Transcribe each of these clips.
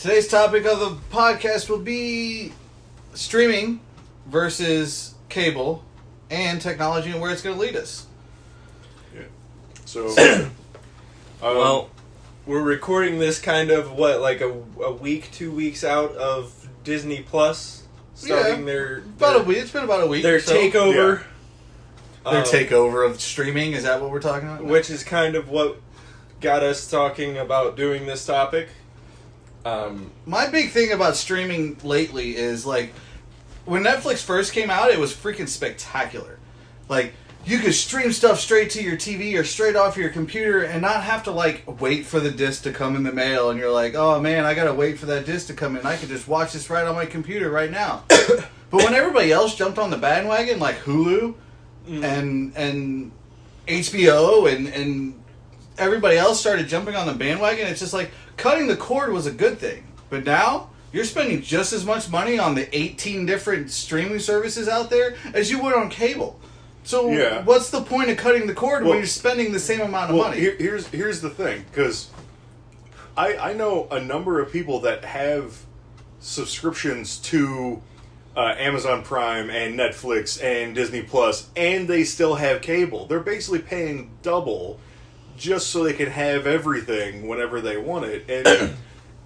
Today's topic of the podcast will be streaming versus cable and technology and where it's going to lead us. Yeah. So, well, we're recording this kind of, like a week, 2 weeks out of Disney Plus starting their about a week. It's been about a week. Their takeover. Yeah. Their takeover of streaming, is that what we're talking about? Which is kind of what got us talking about doing this topic. My big thing about streaming lately is, like, when Netflix first came out, it was freaking spectacular. Like, you could stream stuff straight to your TV or straight off your computer and not have to, like, wait for the disc to come in the mail. And you're like, oh, man, I gotta wait for that disc to come in. I could just watch this right on my computer right now. But when everybody else jumped on the bandwagon, like Hulu and HBO and everybody else started jumping on the bandwagon, it's just like, cutting the cord was a good thing. But now, you're spending just as much money on the 18 different streaming services out there as you would on cable. So what's the point of cutting the cord when you're spending the same amount of money? Here's the thing, because I know a number of people that have subscriptions to Amazon Prime and Netflix and Disney Plus, and they still have cable. They're basically paying double just so they can have everything whenever they want it.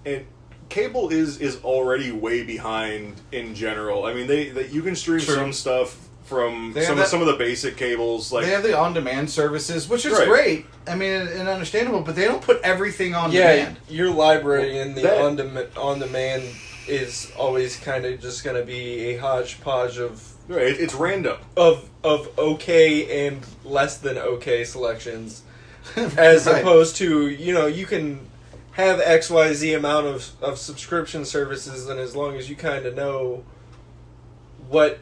And cable is already way behind in general. I mean, you can stream some stuff from some of the basic cables. Like, they have the on-demand services, which is great. I mean, and understandable, but they don't put everything on demand. Your library in the on-demand is always kind of just going to be a hodgepodge of... Right, it's random. Of okay and less than okay selections. As opposed to, you can have XYZ amount of subscription services, and as long as you kind of know what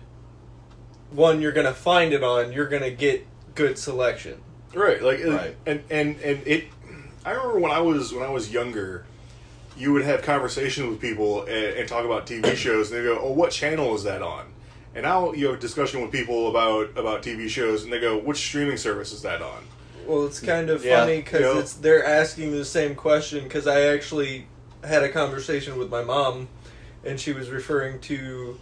one you're going to find it on, you're going to get good selection. Right, and it. I remember when I was younger, you would have conversations with people and talk about TV shows, and they go, "Oh, what channel is that on?" And now you have a discussion with people about TV shows, and they go, "Which streaming service is that on?" Well, it's kind of funny because they're asking the same question, because I actually had a conversation with my mom, and she was referring to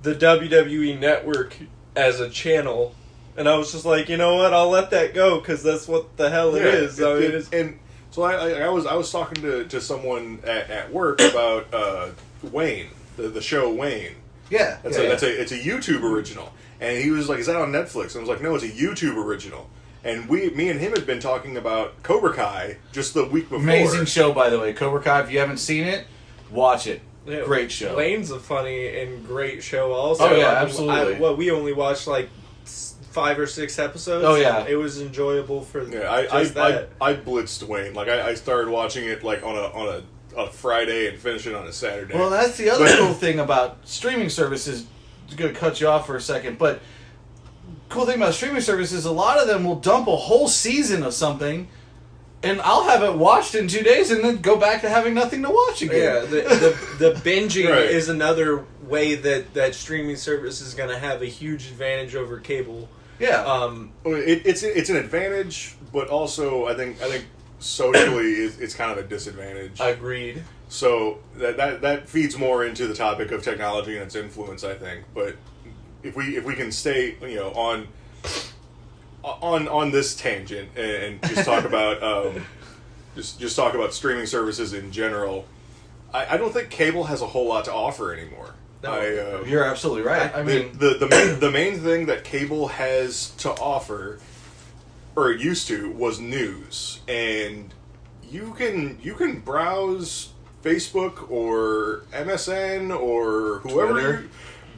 the WWE Network as a channel, and I was just like, you know what, I'll let that go, because that's what the hell it is. And so I was talking to someone at work about Wayne, the show Wayne. Yeah, it's a YouTube original, and he was like, "Is that on Netflix?" And I was like, "No, it's a YouTube original." And me and him had been talking about Cobra Kai just the week before. Amazing show, by the way. Cobra Kai, if you haven't seen it, watch it. Yeah, great show. Wayne's a funny and great show also. Oh, yeah, absolutely. We only watched like 5 or 6 episodes. Oh, yeah. It was enjoyable for I blitzed Wayne. Like, I started watching it like on a Friday and finished it on a Saturday. Well, that's the other cool thing about streaming services. I'm going to cut you off for a second, but cool thing about streaming services, a lot of them will dump a whole season of something, and I'll have it watched in 2 days and then go back to having nothing to watch again. Yeah, the binging is another way that streaming service is going to have a huge advantage over cable. Yeah. It's an advantage, but also I think socially it's kind of a disadvantage. Agreed. So that feeds more into the topic of technology and its influence, I think. But if we can stay, on this tangent and just talk about just talk about streaming services in general, I don't think cable has a whole lot to offer anymore. No, you're absolutely right. I mean, the main thing that cable has to offer, or it used to, was news, and you can browse Facebook or MSN or whoever.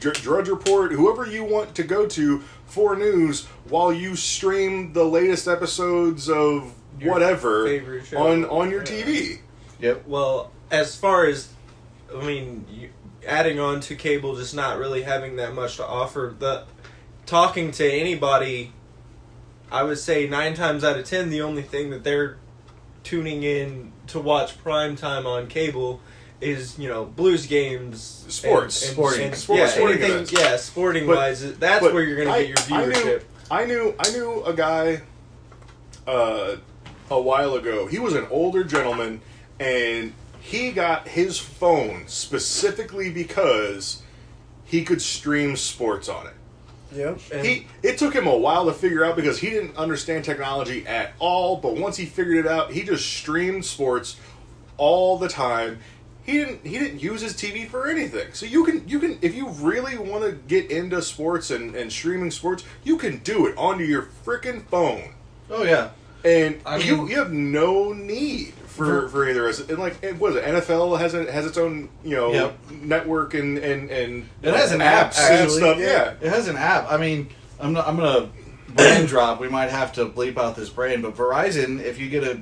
Drudge Report, whoever you want to go to for news while you stream the latest episodes of your whatever on your TV. Yep. Well, as far as, adding on to cable just not really having that much to offer, talking to anybody, I would say 9 times out of 10, the only thing that they're tuning in to watch primetime on cable is, Blues games, sporting events. Yeah, sporting wise, that's where you're going to get your viewership. I knew a guy a while ago. He was an older gentleman, and he got his phone specifically because he could stream sports on it. Yep. It took him a while to figure out because he didn't understand technology at all, but once he figured it out, he just streamed sports all the time. He didn't use his TV for anything. So you can if you really want to get into sports and streaming sports, you can do it onto your freaking phone. Oh yeah. And I mean, you have no need for either. And like, what is it? NFL has its own network and it has an app and actually. stuff. Yeah, it has an app. I mean, I'm gonna brand drop. We might have to bleep out this brand, but Verizon, if you get a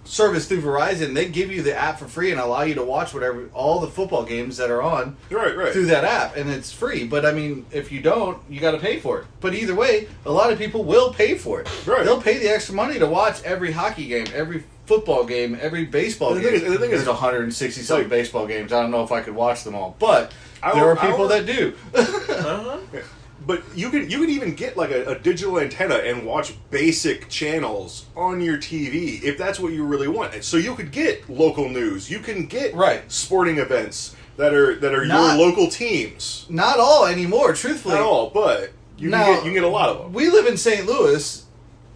service through Verizon, they give you the app for free and allow you to watch all the football games that are on right through that app, and it's free. But I mean, if you don't, you got to pay for it. But either way, a lot of people will pay for it. Right. They'll pay the extra money to watch every hockey game, every football game, every baseball game. The thing is, there's 160 something baseball games. I don't know if I could watch them all, but there are people that do. Uh-huh. Yeah. But you can even get like a digital antenna and watch basic channels on your TV if that's what you really want. So you could get local news. You can get sporting events that are your local teams. Not all anymore, truthfully. Not all, but you can get a lot of them. We live in St. Louis,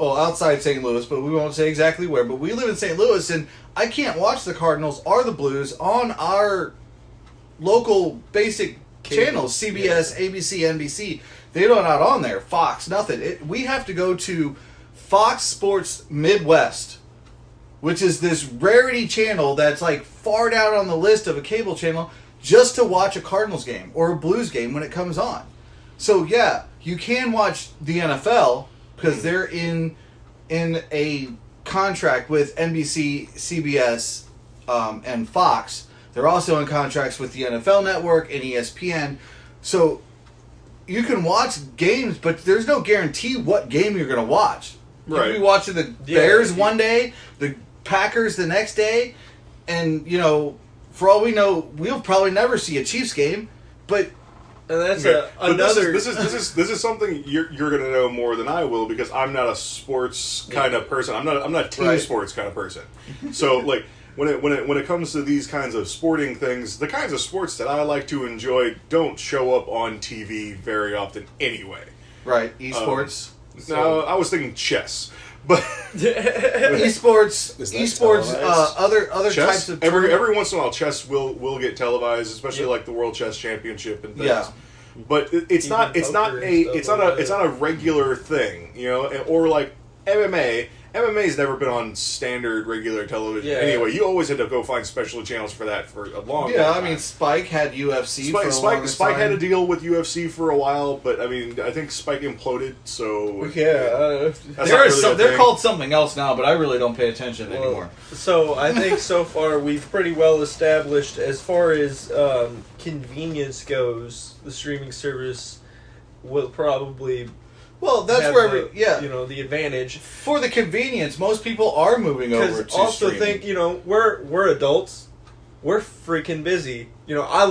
outside St. Louis, but we won't say exactly where. But we live in St. Louis, and I can't watch the Cardinals or the Blues on our local basic channels, CBS, ABC, NBC. They're not on there. Fox, nothing. We have to go to Fox Sports Midwest, which is this rarity channel that's like far down on the list of a cable channel, just to watch a Cardinals game or a Blues game when it comes on. So yeah, you can watch the NFL because they're in a contract with NBC, CBS, and Fox. They're also in contracts with the NFL Network and ESPN. So you can watch games, but there's no guarantee what game you're going to watch. You could be watching the Bears one day, the Packers the next day, and, for all we know, we'll probably never see a Chiefs game, but... And that's another... This is something you're going to know more than I will, because I'm not a sports kind of person. I'm not a team sports kind of person. So, like... When it comes to these kinds of sporting things, the kinds of sports that I like to enjoy don't show up on TV very often anyway. Right, esports. No, I was thinking chess, but esports, other chess? types of every once in a while, chess will get televised, especially like the World Chess Championship and things. Yeah. But it's not a regular thing, or like MMA. MMA's never been on standard regular television. Yeah. Anyway, you always had to go find special channels for that for a long time. I mean, Spike had UFC for a long time. Spike had a deal with UFC for a while, but I mean, I think Spike imploded, so... they're called something else now, but I really don't pay attention anymore. So, I think so far we've pretty well established, as far as convenience goes, the streaming service will probably... Well, that's where the advantage for the convenience. Most people are moving over to also streaming. Think we're adults, we're freaking busy. I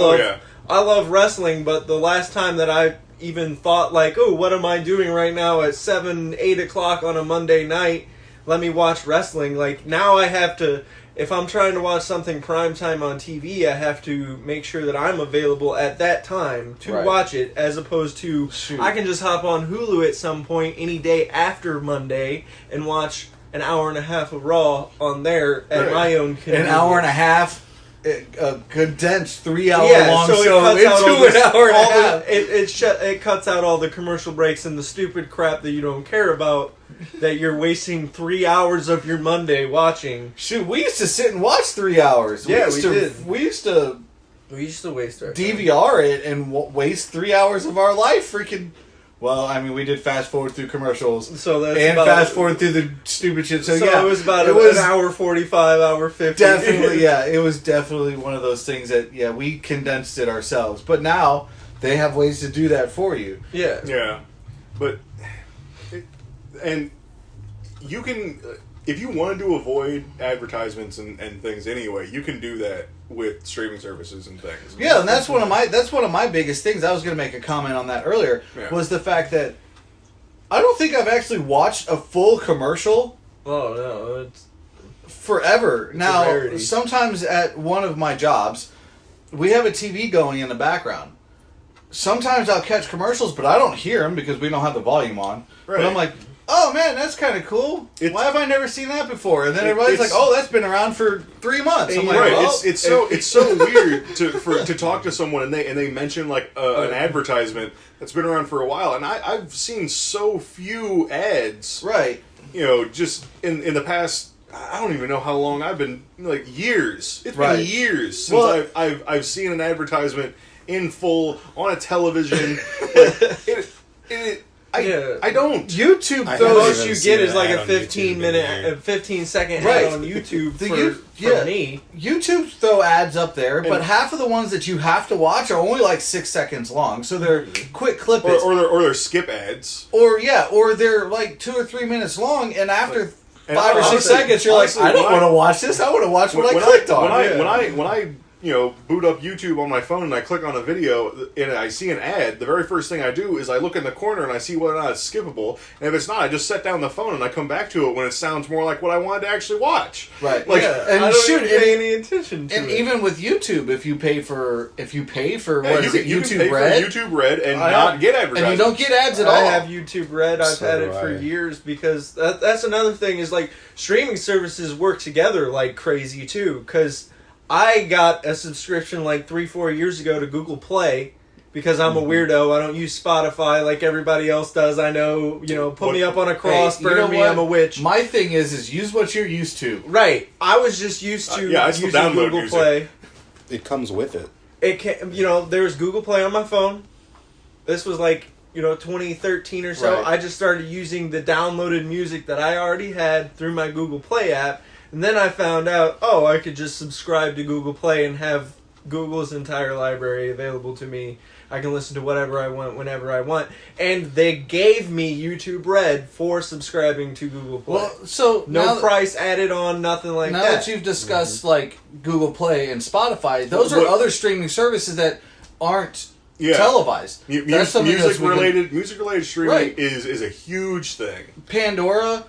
love wrestling, but the last time that I even thought like, oh, what am I doing right now at 7-8 o'clock on a Monday night? Let me watch wrestling. Like now I have to. If I'm trying to watch something primetime on TV, I have to make sure that I'm available at that time to watch it, as opposed to I can just hop on Hulu at some point any day after Monday and watch an hour and a half of Raw on there at my own convenience. An hour and a half, a condensed 3-hour long show into an hour and a half. It cuts out all the commercial breaks and the stupid crap that you don't care about. That you're wasting 3 hours of your Monday watching. Shoot, we used to sit and watch 3 hours. Yeah, we did. We used to waste our DVR it and waste 3 hours of our life. Freaking. Well, I mean, we did fast forward through commercials, fast forward through the stupid shit. So yeah, it was about an hour 45, hour 50. Definitely, yeah, it was definitely one of those things that we condensed it ourselves. But now they have ways to do that for you. Yeah, but. And you can, if you wanted to avoid advertisements and things anyway, you can do that with streaming services and things. Yeah, and that's one of my biggest things. I was going to make a comment on that earlier. Was the fact that I don't think I've actually watched a full commercial. Oh no, forever. Now, rarity. sometimes at one of my jobs, we have a TV going in the background. Sometimes I'll catch commercials, but I don't hear them because we don't have the volume on. Right. But I'm like, oh man, that's kind of cool. Why have I never seen that before? And then everybody's like, it's- oh, that's been around for 3 months. I'm like, Right, well, it's so weird to talk to someone and they mention like an advertisement that's been around for a while, and I've seen so few ads, right. just in the past. I don't even know how long I've been, like years. It's Right. been years since Well- I've seen an advertisement in full on a television. Like, I don't. YouTube, I The though, haven't most even you seen get is an like ad a on 15 YouTube minute, in a year. a 15-second Right. ad on YouTube The for me. YouTube throw ads up there, but And- half of the ones that you have to watch are only like 6 seconds long, so they're quick clip it. Or they're skip ads. Or they're like 2 or 3 minutes long, and after And 5 or 6 honestly- seconds, you're like, honestly, I don't when want to I- watch this. I want to watch what I When clicked on. When I boot up YouTube on my phone and I click on a video and I see an ad, the very first thing I do is I look in the corner and I see whether or not it's skippable. And if it's not, I just set down the phone and I come back to it when it sounds more like what I wanted to actually watch. Right. Like, Yeah, and I don't shoot, even pay any attention to and it. even with YouTube, if you pay for Yeah, what is it, you can YouTube pay Red, for YouTube Red and I not have- get advertisements. and you don't get ads at I all. have YouTube Red. I've So had do it for I. years because that's another thing is like streaming services work together like crazy too. Because I got a subscription like 3-4 years ago to Google Play because I'm a weirdo. I don't use Spotify like everybody else does. I know, put me up on a cross, Hey, you burn know me. what? I'm a witch. My thing is use what you're used to. Right. I was just used to Yeah, I still using download Google music. Play. It comes with it. It can, there's Google Play on my phone. This was like 2013 or so. Right. I just started using the downloaded music that I already had through my Google Play app, and then I found out, I could just subscribe to Google Play and have Google's entire library available to me. I can listen to whatever I want whenever I want, and they gave me YouTube Red for subscribing to Google Play. Well, so no now price added on, nothing like now that. that you've discussed like Google Play and Spotify, those are other streaming services that aren't televised. That's something music we can- related streaming Right. is a huge thing. Pandora,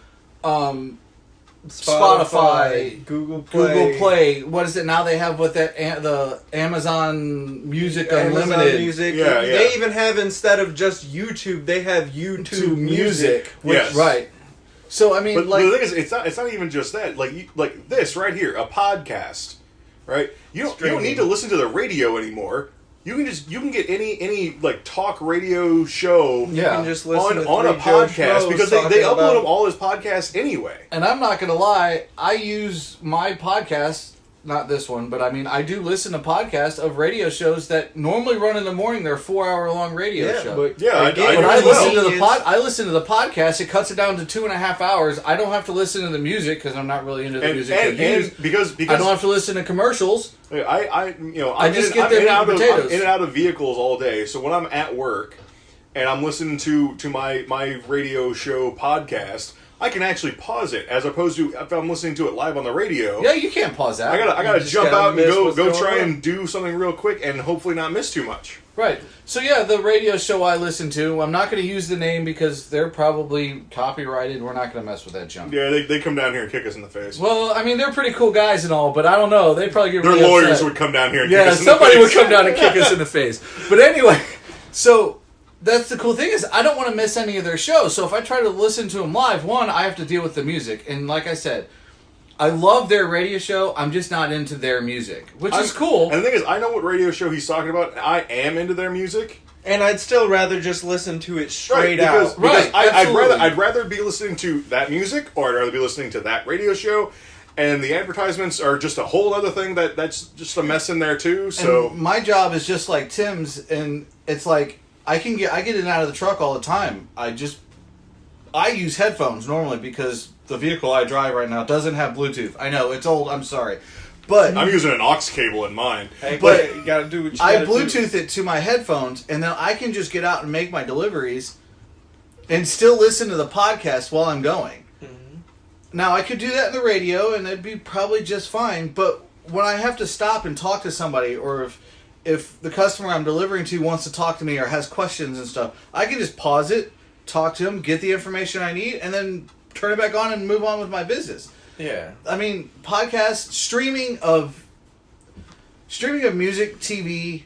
Spotify, Google Play. Google Play. What is it now? They have the Amazon Music Unlimited. Amazon Music. Yeah, They yeah. even have, instead of just YouTube, they have YouTube to Music. which Yes. right. So I mean, But like, the thing is, it's not even just that. Like this right here, a podcast, right? You don't Streaming. need to listen to the radio anymore. You can get any like talk radio show You Yeah. can just listen to on a three Joe podcast Schmoes because they talking upload about- them all as podcasts anyway. and I'm not gonna lie, I use my podcast. Not this one, but I mean, I do listen to podcasts of radio shows that normally run in the morning. They're 4-hour long radio Yeah, shows. but Yeah, I again, do When I as listen well. to the I listen to the podcast. It cuts it down to 2.5 hours. I don't have to listen to the music because I'm not really into the music. And they use. because I don't have to listen to commercials. I'm just in, get I'm their in meat and out and of, potatoes. I'm in and out of vehicles all day. So when I'm at work and I'm listening to my radio show podcast, I can actually pause it as opposed to if I'm listening to it live on the radio. Yeah, you can't pause that. I gotta just jump gotta out and miss go what's go going try on. and do something real quick and hopefully not miss too much. Right. So yeah, the radio show I listen to, I'm not going to use the name because they're probably copyrighted. We're not going to mess with that junk. Yeah, they come down here and kick us in the face. Well, I mean, they're pretty cool guys and all, but I don't know. They probably get Their really lawyers upset. would come down here and kick Yeah, us in the somebody face. would come down and kick us in the face. But anyway, so that's the cool thing is I don't want to miss any of their shows. So if I try to listen to them live, one, I have to deal with the music. And like I said, I love their radio show. I'm just not into their music, which is cool. And the thing is, I know what radio show he's talking about. And I am into their music. And I'd still rather just listen to it straight because, out. because Right, I'd absolutely. rather be listening to that music, or I'd rather be listening to that radio show, and the advertisements are just a whole other thing that's just a mess in there too. So And my job is just like Tim's, and it's like I get in and out of the truck all the time. I use headphones normally because the vehicle I drive right now doesn't have Bluetooth. I know it's old. I'm sorry, but I'm using an aux cable in mine. Hey, But you gotta do what you I gotta do. Bluetooth it to my headphones, and then I can just get out and make my deliveries, and still listen to the podcast while I'm going. Now I could do that in the radio, and it'd be probably just fine. But when I have to stop and talk to somebody, or if the customer I'm delivering to wants to talk to me or has questions and stuff, I can just pause it, talk to them, get the information I need, and then turn it back on and move on with my business. Yeah. I mean, podcasts, streaming of music, TV,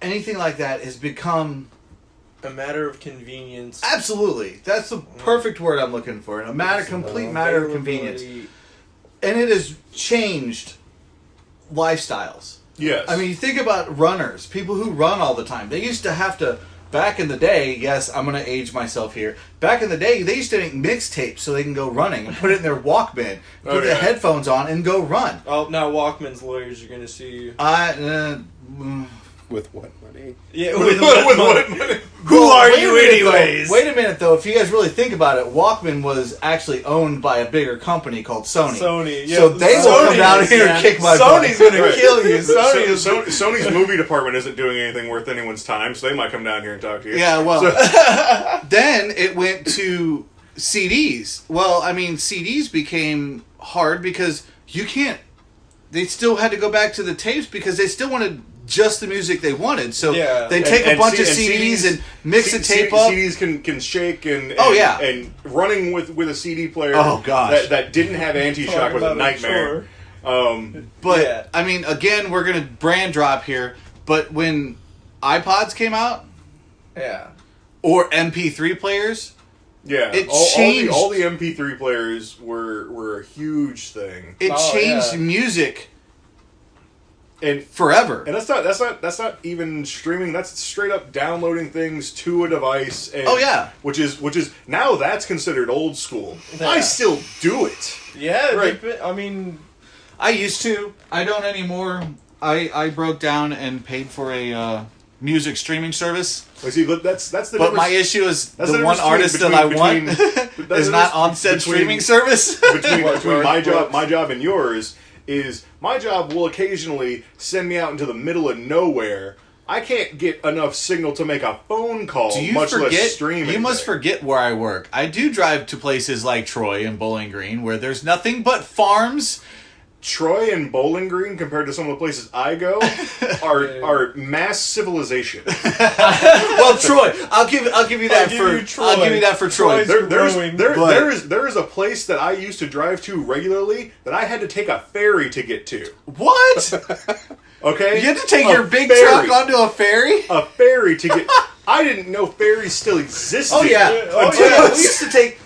anything like that has become a matter of convenience. Absolutely. That's the perfect word I'm looking for. Complete matter of convenience. And it has changed lifestyles. Yes. I mean, you think about runners, people who run all the time. They used to have to, back in the day, yes, I'm going to age myself here. Back in the day, they used to make mixtapes so they can go running and put it in their Walkman, put their headphones on, and go run. Oh, now Walkman's lawyers are going to sue you. With what money? Yeah, with what money? Who are you anyways? Wait a minute, though. If you guys really think about it, Walkman was actually owned by a bigger company called Sony. Yeah. So they will come down here and kick my butt. Sony's going to kill you. Sony's movie department isn't doing anything worth anyone's time, so they might come down here and talk to you. Yeah, well, then it went to CDs. Well, I mean, CDs became hard because they still had to go back to the tapes because they still wanted just the music they wanted. So they take a bunch of CDs and mix a tape up. CDs can shake and running with a CD player. Oh gosh, that didn't have anti-shock was a nightmare. But I mean, again, we're gonna brand drop here. But when iPods came out, or MP3 players, it changed. All the MP3 players were a huge thing. It changed music. And forever. And that's not even streaming. That's straight up downloading things to a device. And, which is now that's considered old school. Yeah. I still do it. Yeah, right. I mean, I used to. I don't anymore. I broke down and paid for a music streaming service. I see, but that's the. But my issue is the one artist that I want is not on said streaming service. Between my job and yours. Is my job will occasionally send me out into the middle of nowhere. I can't get enough signal to make a phone call, much less stream. You must forget where I work. I do drive to places like Troy and Bowling Green where there's nothing but farms. Troy and Bowling Green, compared to some of the places I go, are mass civilization. Well, Troy, I'll give you that for Troy. There is a place that I used to drive to regularly that I had to take a ferry to get to. What? Okay, you had to take your big truck onto a ferry. A ferry to get. I didn't know ferries still existed. Oh yeah,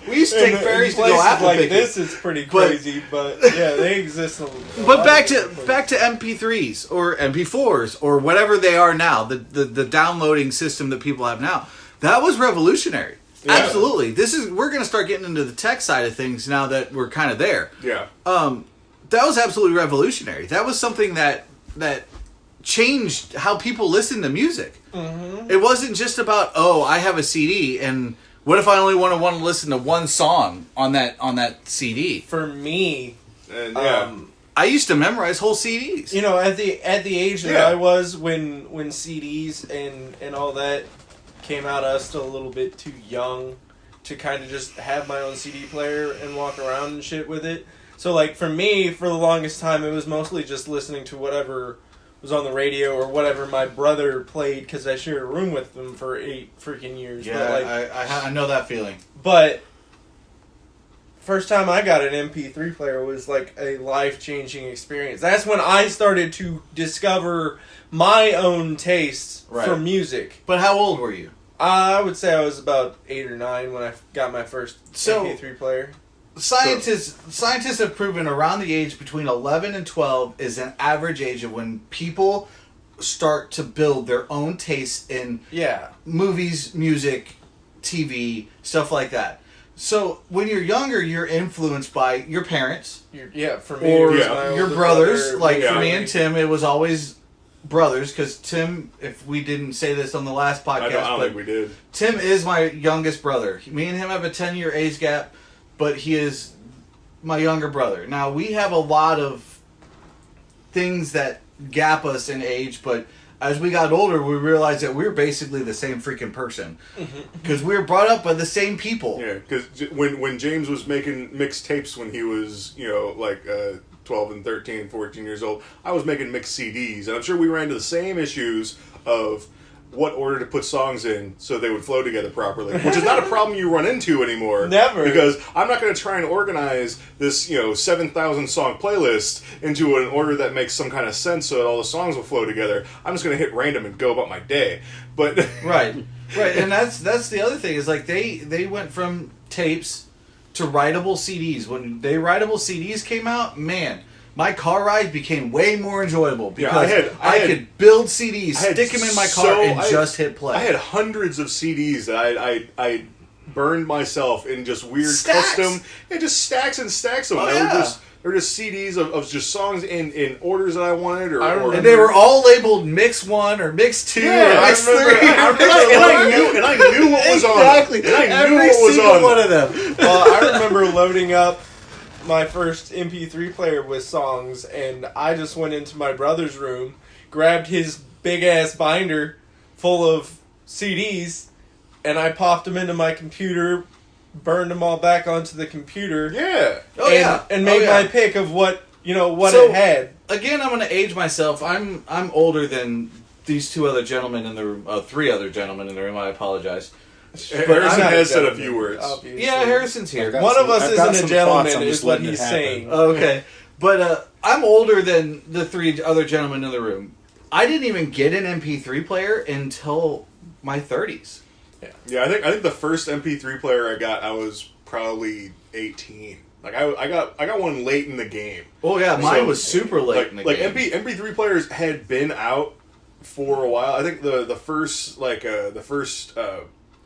we used to take ferries to go apple like picking. this. It's pretty crazy, but yeah, they exist. But back to MP3s or MP4s or whatever they are now. The downloading system that people have now, that was revolutionary. Yeah. Absolutely, we're going to start getting into the tech side of things now that we're kind of there. Yeah. That was absolutely revolutionary. That was something that changed how people listen to music. Mm-hmm. It wasn't just about, I have a CD and what if I only want to listen to one song on that CD? For me, I used to memorize whole CDs. You know, at the age that I was when CDs and all that came out, I was still a little bit too young to kind of just have my own CD player and walk around and shit with it. So like for me, for the longest time, it was mostly just listening to whatever was on the radio or whatever my brother played because I shared a room with him for 8 freaking years. Yeah, but I know that feeling. But first time I got an MP3 player was like a life-changing experience. That's when I started to discover my own tastes for music. But how old were you? I would say I was about 8 or 9 when I got my first MP3 player. Scientists have proven around the age between 11 and 12 is an average age of when people start to build their own taste in movies, music, TV, stuff like that. So when you're younger, you're influenced by your parents. For me, or your brothers. Like for me and Tim, it was always brothers because Tim, if we didn't say this on the last podcast, I don't think we did. Tim is my youngest brother. Me and him have a 10-year age gap. But he is my younger brother. Now, we have a lot of things that gap us in age, but as we got older, we realized that we're basically the same freaking person. Because we were brought up by the same people. Yeah, because when James was making mixed tapes when he was, 12 and 13, 14 years old, I was making mixed CDs. And I'm sure we ran into the same issues of what order to put songs in so they would flow together properly, which is not a problem you run into anymore. Never. Because I'm not going to try and organize this, 7,000 song playlist into an order that makes some kind of sense so that all the songs will flow together. I'm just going to hit random and go about my day. But Right, and that's the other thing is like they went from tapes to writable CDs. When writable CDs came out, man, my car ride became way more enjoyable because I could build CDs, stick them in my car, and just hit play. I had hundreds of CDs that I burned myself in just weird Stacks. custom, just stacks and stacks of them. Oh, They were just CDs of just songs in orders that I wanted, and they were all labeled Mix 1 or Mix 2 Yeah, or Mix 3. and I knew what was on. Exactly. And I knew Every what was single on. one of them. Well, I remember loading up my first MP3 player with songs, and I just went into my brother's room, grabbed his big-ass binder full of CDs, and I popped them into my computer, burned them all back onto the computer. Yeah. And made my pick of what So, it had. Again, I'm going to age myself. I'm older than these two other gentlemen in the room. Three other gentlemen in the room. I apologize. Harrison has said a few words. Obviously. Yeah, Harrison's here. One of us I've got isn't a some thoughts, gentleman, I'm is just what letting it he's happen. saying. Okay. But I'm older than the three other gentlemen in the room. I didn't even get an MP3 player until my 30s. Yeah, I think the first MP3 player I got, I was probably 18. Like I got one late in the game. Oh yeah, mine So, was super late in the game. MP3 players had been out for a while. I think the first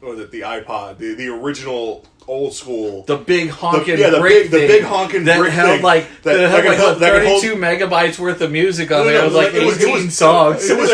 what was it, the iPod, the original old school, the big honking the brick big thing honking that brick held thing like that that could hold 32 megabytes worth of music on No, there. no, It was like it was- 18 songs. It was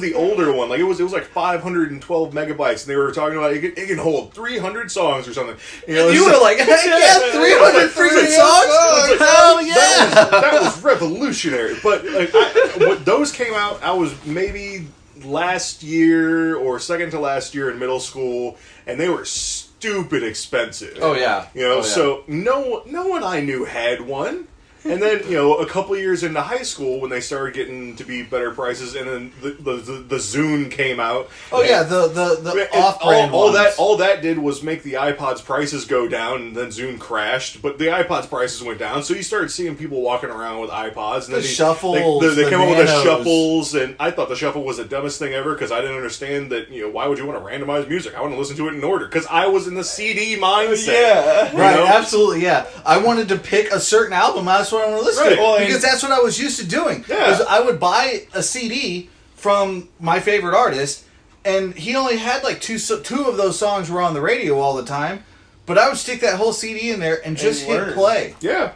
the older one. Like it was like 512 megabytes, and they were talking about it can hold 300 songs or something. You were like, heck yeah, 300 freaking songs? Hell yeah! That was revolutionary. But like, when those came out, I was maybe last year or second to last year in middle school, and they were stupid expensive. Oh yeah. So no one I knew had one. And then, a couple years into high school, when they started getting to be better prices, and then the Zune came out. Oh yeah, the off-brand ones. All that did was make the iPod's prices go down, and then Zune crashed. But the iPod's prices went down, so you started seeing people walking around with iPods. And The then shuffles, they the came up with the nanos. shuffles, and I thought the shuffle was the dumbest thing ever because I didn't understand that. Why would you want to randomize music? I want to listen to it in order because I was in the CD mindset. Yeah. Right, absolutely, yeah. I wanted to pick a certain album. That's what I want to listen Right. to. Well, Because that's what I was used to doing. Yeah. Was I would buy a CD from my favorite artist, and he only had like two of those songs were on the radio all the time, but I would stick that whole CD in there and just hit learn. play. Yeah.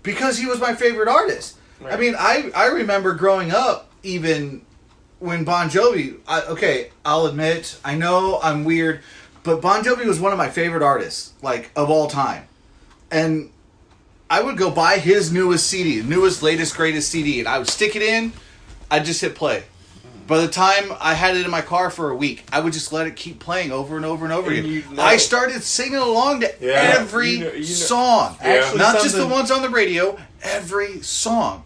Because he was my favorite artist. Right. I mean, I remember growing up, even when Bon Jovi, I'll admit, I know I'm weird, but Bon Jovi was one of my favorite artists, like, of all time. And I would go buy his newest CD, latest, greatest CD, and I would stick it in, I'd just hit play. By the time I had it in my car for a week, I would just let it keep playing over and over and over And again. you'd know. I started singing along to every You know. song. Actually, Not just the something- ones on the radio, every song.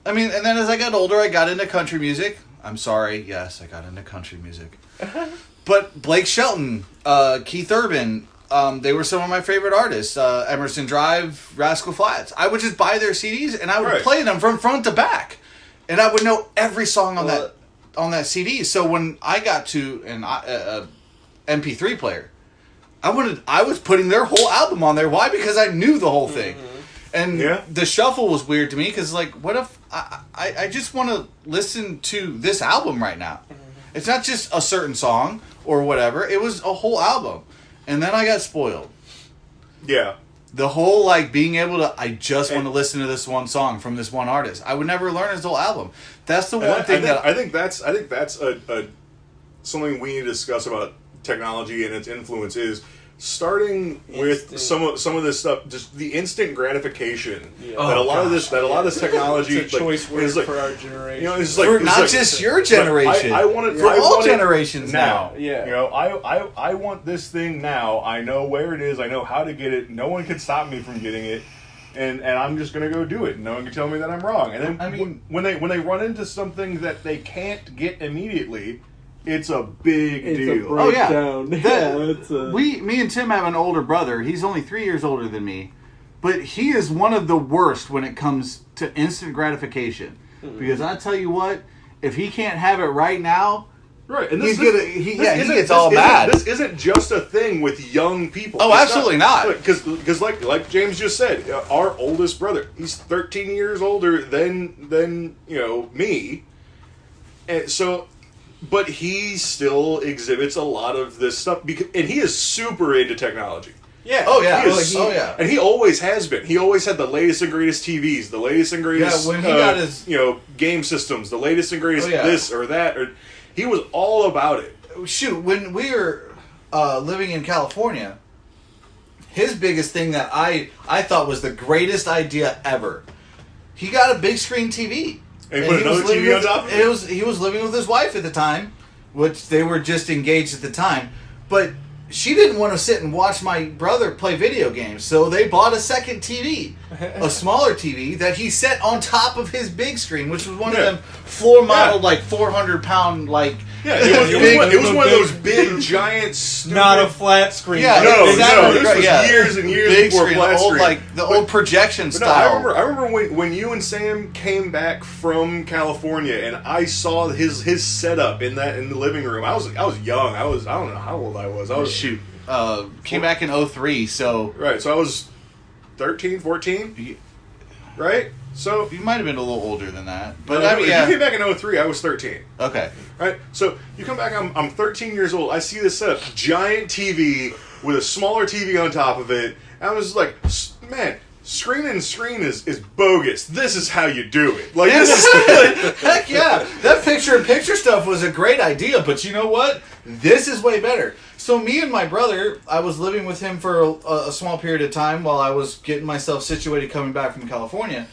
I mean, and then as I got older, I got into country music. I'm sorry, yes, I got into country music. But Blake Shelton, Keith Urban, they were some of my favorite artists. Emerson Drive, Rascal Flatts. I would just buy their CDs and I would play them from front to back, and I would know every song on that CD. So when I got to an MP3 player, I was putting their whole album on there. Why? Because I knew the whole thing. And the shuffle was weird to me because, like, what if I just want to listen to this album right now? It's not just a certain song or whatever. It was a whole album. And then I got spoiled. Yeah. The whole, like, being able to, I just want to listen to this one song from this one artist. I would never learn his whole album. That's the one thing I think that's a something we need to discuss about technology and its influence is starting with some of this stuff, just the instant gratification that a lot of this technology It's a choice word is like, for our generation. it's like for it's not like- just your generation. I want it for all want it generations now. Yeah. I want this thing now. I know where it is. I know how to get it. No one can stop me from getting it. and I'm just gonna go do it, and no one can tell me that I'm wrong. And then I mean, when they run into something that they can't get immediately, it's a big deal. Oh yeah, Breakdown. me and Tim have an older brother. He's only 3 years older than me, but he is one of the worst when it comes to instant gratification. Because I tell you what, if he can't have it right now, Right, and he gets all mad. This isn't just a thing with young people. Oh, absolutely not. Because like James just said, our oldest brother, he's 13 years older than me, and so, but he still exhibits a lot of this stuff and he is super into technology. Yeah. Oh yeah. Yeah, and he always has been. He always had the latest and greatest TVs, the latest and greatest when he got his game systems, the latest and greatest yeah. this or that. He was all about it. Shoot, when we were living in California, his biggest thing that I thought was the greatest idea ever, he got a big screen TV. And he put another TV on top of it? He was living with his wife at the time, which they were just engaged at the time, but she didn't want to sit and watch my brother play video games, so they bought a second TV, a smaller TV that he set on top of his big screen, which was one of them floor modeled 400-pound it was one of those big giant stupid, not a flat screen. Yeah, no, exactly. this was years and years big before screen, flat screen. the old projection But no, style. I remember when you and Sam came back from California, and I saw his setup in the living room. I was young. I don't know how old I was. Shoot, came back in 03, so right. So I was 13, 14, right? So you might have been a little older than that. but But if you came back in 03, I was 13. Okay. Right? So you come back, I'm 13 years old. I see this setup, giant TV with a smaller TV on top of it. And I was like, man, screen is bogus. This is how you do it. Like, this is Heck yeah. That picture-in-picture stuff was a great idea, but you know what? This is way better. So me and my brother, I was living with him for a small period of time while I was getting myself situated coming back from California.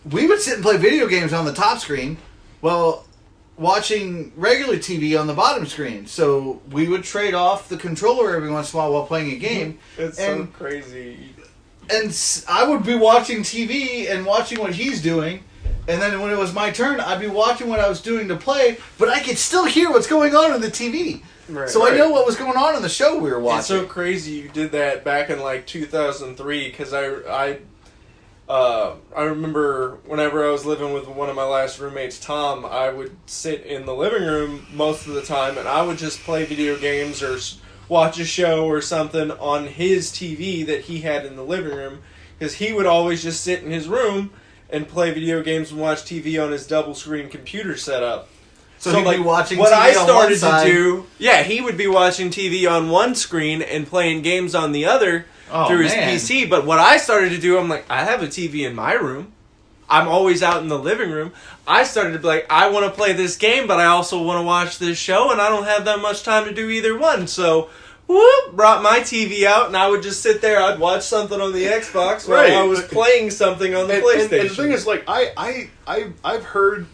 We would sit and play video games on the top screen while watching regular TV on the bottom screen. So we would trade off the controller every once in a while playing a game. It's so crazy. And I would be watching TV and watching what he's doing. And then when it was my turn, I'd be watching what I was doing to play, but I could still hear what's going on in the TV. Right. So I know what was going on in the show we were watching. It's so crazy you did that back in 2003, because I remember whenever I was living with one of my last roommates, Tom, I would sit in the living room most of the time, and I would just play video games or watch a show or something on his TV that he had in the living room, because he would always just sit in his room and play video games and watch TV on his double screen computer setup. So he'd be watching what TV I on started one side. to do, he would be watching TV on one screen and playing games on the other through his PC. But what I started to do, I'm like, I have a TV in my room. I'm always out in the living room. I started to be like, I want to play this game, but I also want to watch this show, and I don't have that much time to do either one. So, brought my TV out, and I would just sit there. I'd watch something on the Xbox while I was playing something on the PlayStation. And the thing is, like, I've heard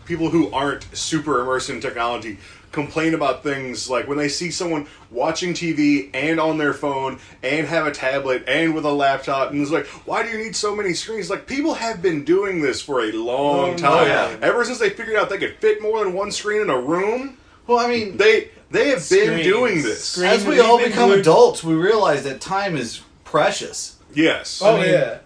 people who aren't super immersed in technology complain about things like when they see someone watching TV and on their phone and have a tablet and with a laptop, and it's like, why do you need so many screens? Like, people have been doing this for a long time. Ever since they figured out they could fit more than one screen in a room. Well, I mean, they have been doing this. As we all become adults, we realize that time is precious. Yes.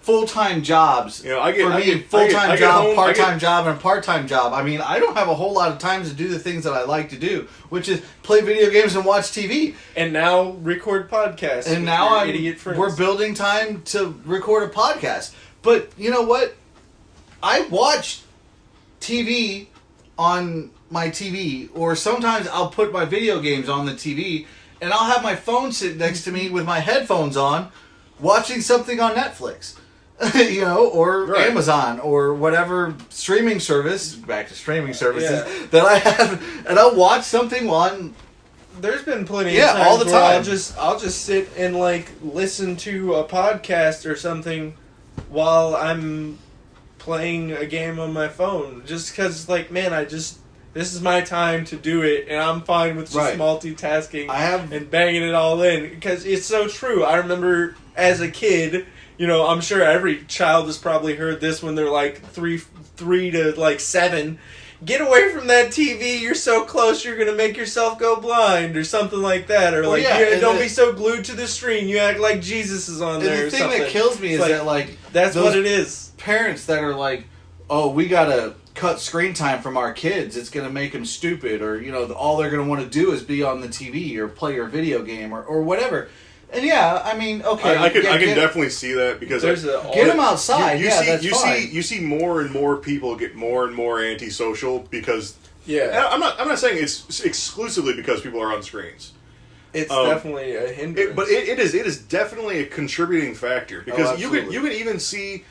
Full-time jobs. I get full-time job, home, part-time job, and part-time job. I mean, I don't have a whole lot of time to do the things that I like to do, which is play video games and watch TV. And now record podcasts. And now we're building time to record a podcast. But you know what? I watch TV on my TV, or sometimes I'll put my video games on the TV, and I'll have my phone sit next to me with my headphones on, watching something on Netflix, or Amazon, or whatever streaming service, back to streaming services, that I have, and I'll watch something while There's been plenty of times all the where time. I'll just sit and, listen to a podcast or something while I'm playing a game on my phone. Just because, man, This is my time to do it, and I'm fine with just Right. multitasking I have- and banging it all in. Because it's so true. I remember as a kid, you know, I'm sure every child has probably heard this when they're like three to like 7. Get away from that TV, you're so close you're going to make yourself go blind, or something like that. Or Well, like, yeah, yeah, and don't be so glued to the screen, you act like Jesus is on And there the or thing something. that kills me It's is like, that, like, that's those what it is. parents that are like, oh, we gotta cut screen time from our kids. It's gonna make them stupid, or, you know, all they're gonna want to do is be on the TV or play your video game or whatever. And yeah, I mean, okay, I can get definitely see that because There's get them outside. You yeah, that's you fine. see more and more people get more and more antisocial because Yeah. I'm not saying it's exclusively because people are on screens. It's definitely a hindrance. But it is definitely a contributing factor because you absolutely. can even see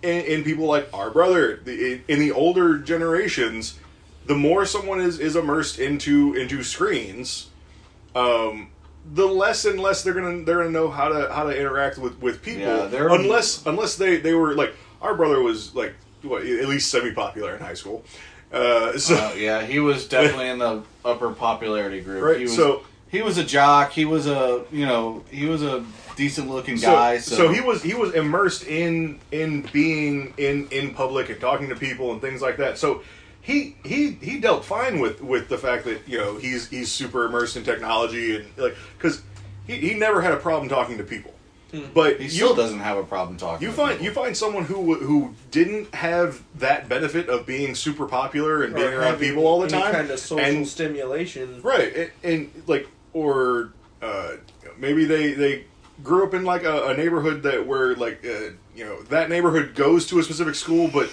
in people like our brother in the older generations, the more someone is immersed into screens, the less and less they're gonna know how to interact with people. Yeah, unless they were like our brother was like what, at least semi-popular in high school. Yeah, he was definitely in the upper popularity group. Right, He was a jock. He was a decent looking guy. So he was immersed in being in public and talking to people and things like that. So he dealt fine with the fact that, you know, he's super immersed in technology and like because he never had a problem talking to people. But he still doesn't have a problem talking. You to find people. you find someone who didn't have that benefit of being super popular and being Or around having people all the any time, kind of social and stimulation. right, and like or maybe they grew up in like a neighborhood where like you know, that neighborhood goes to a specific school, but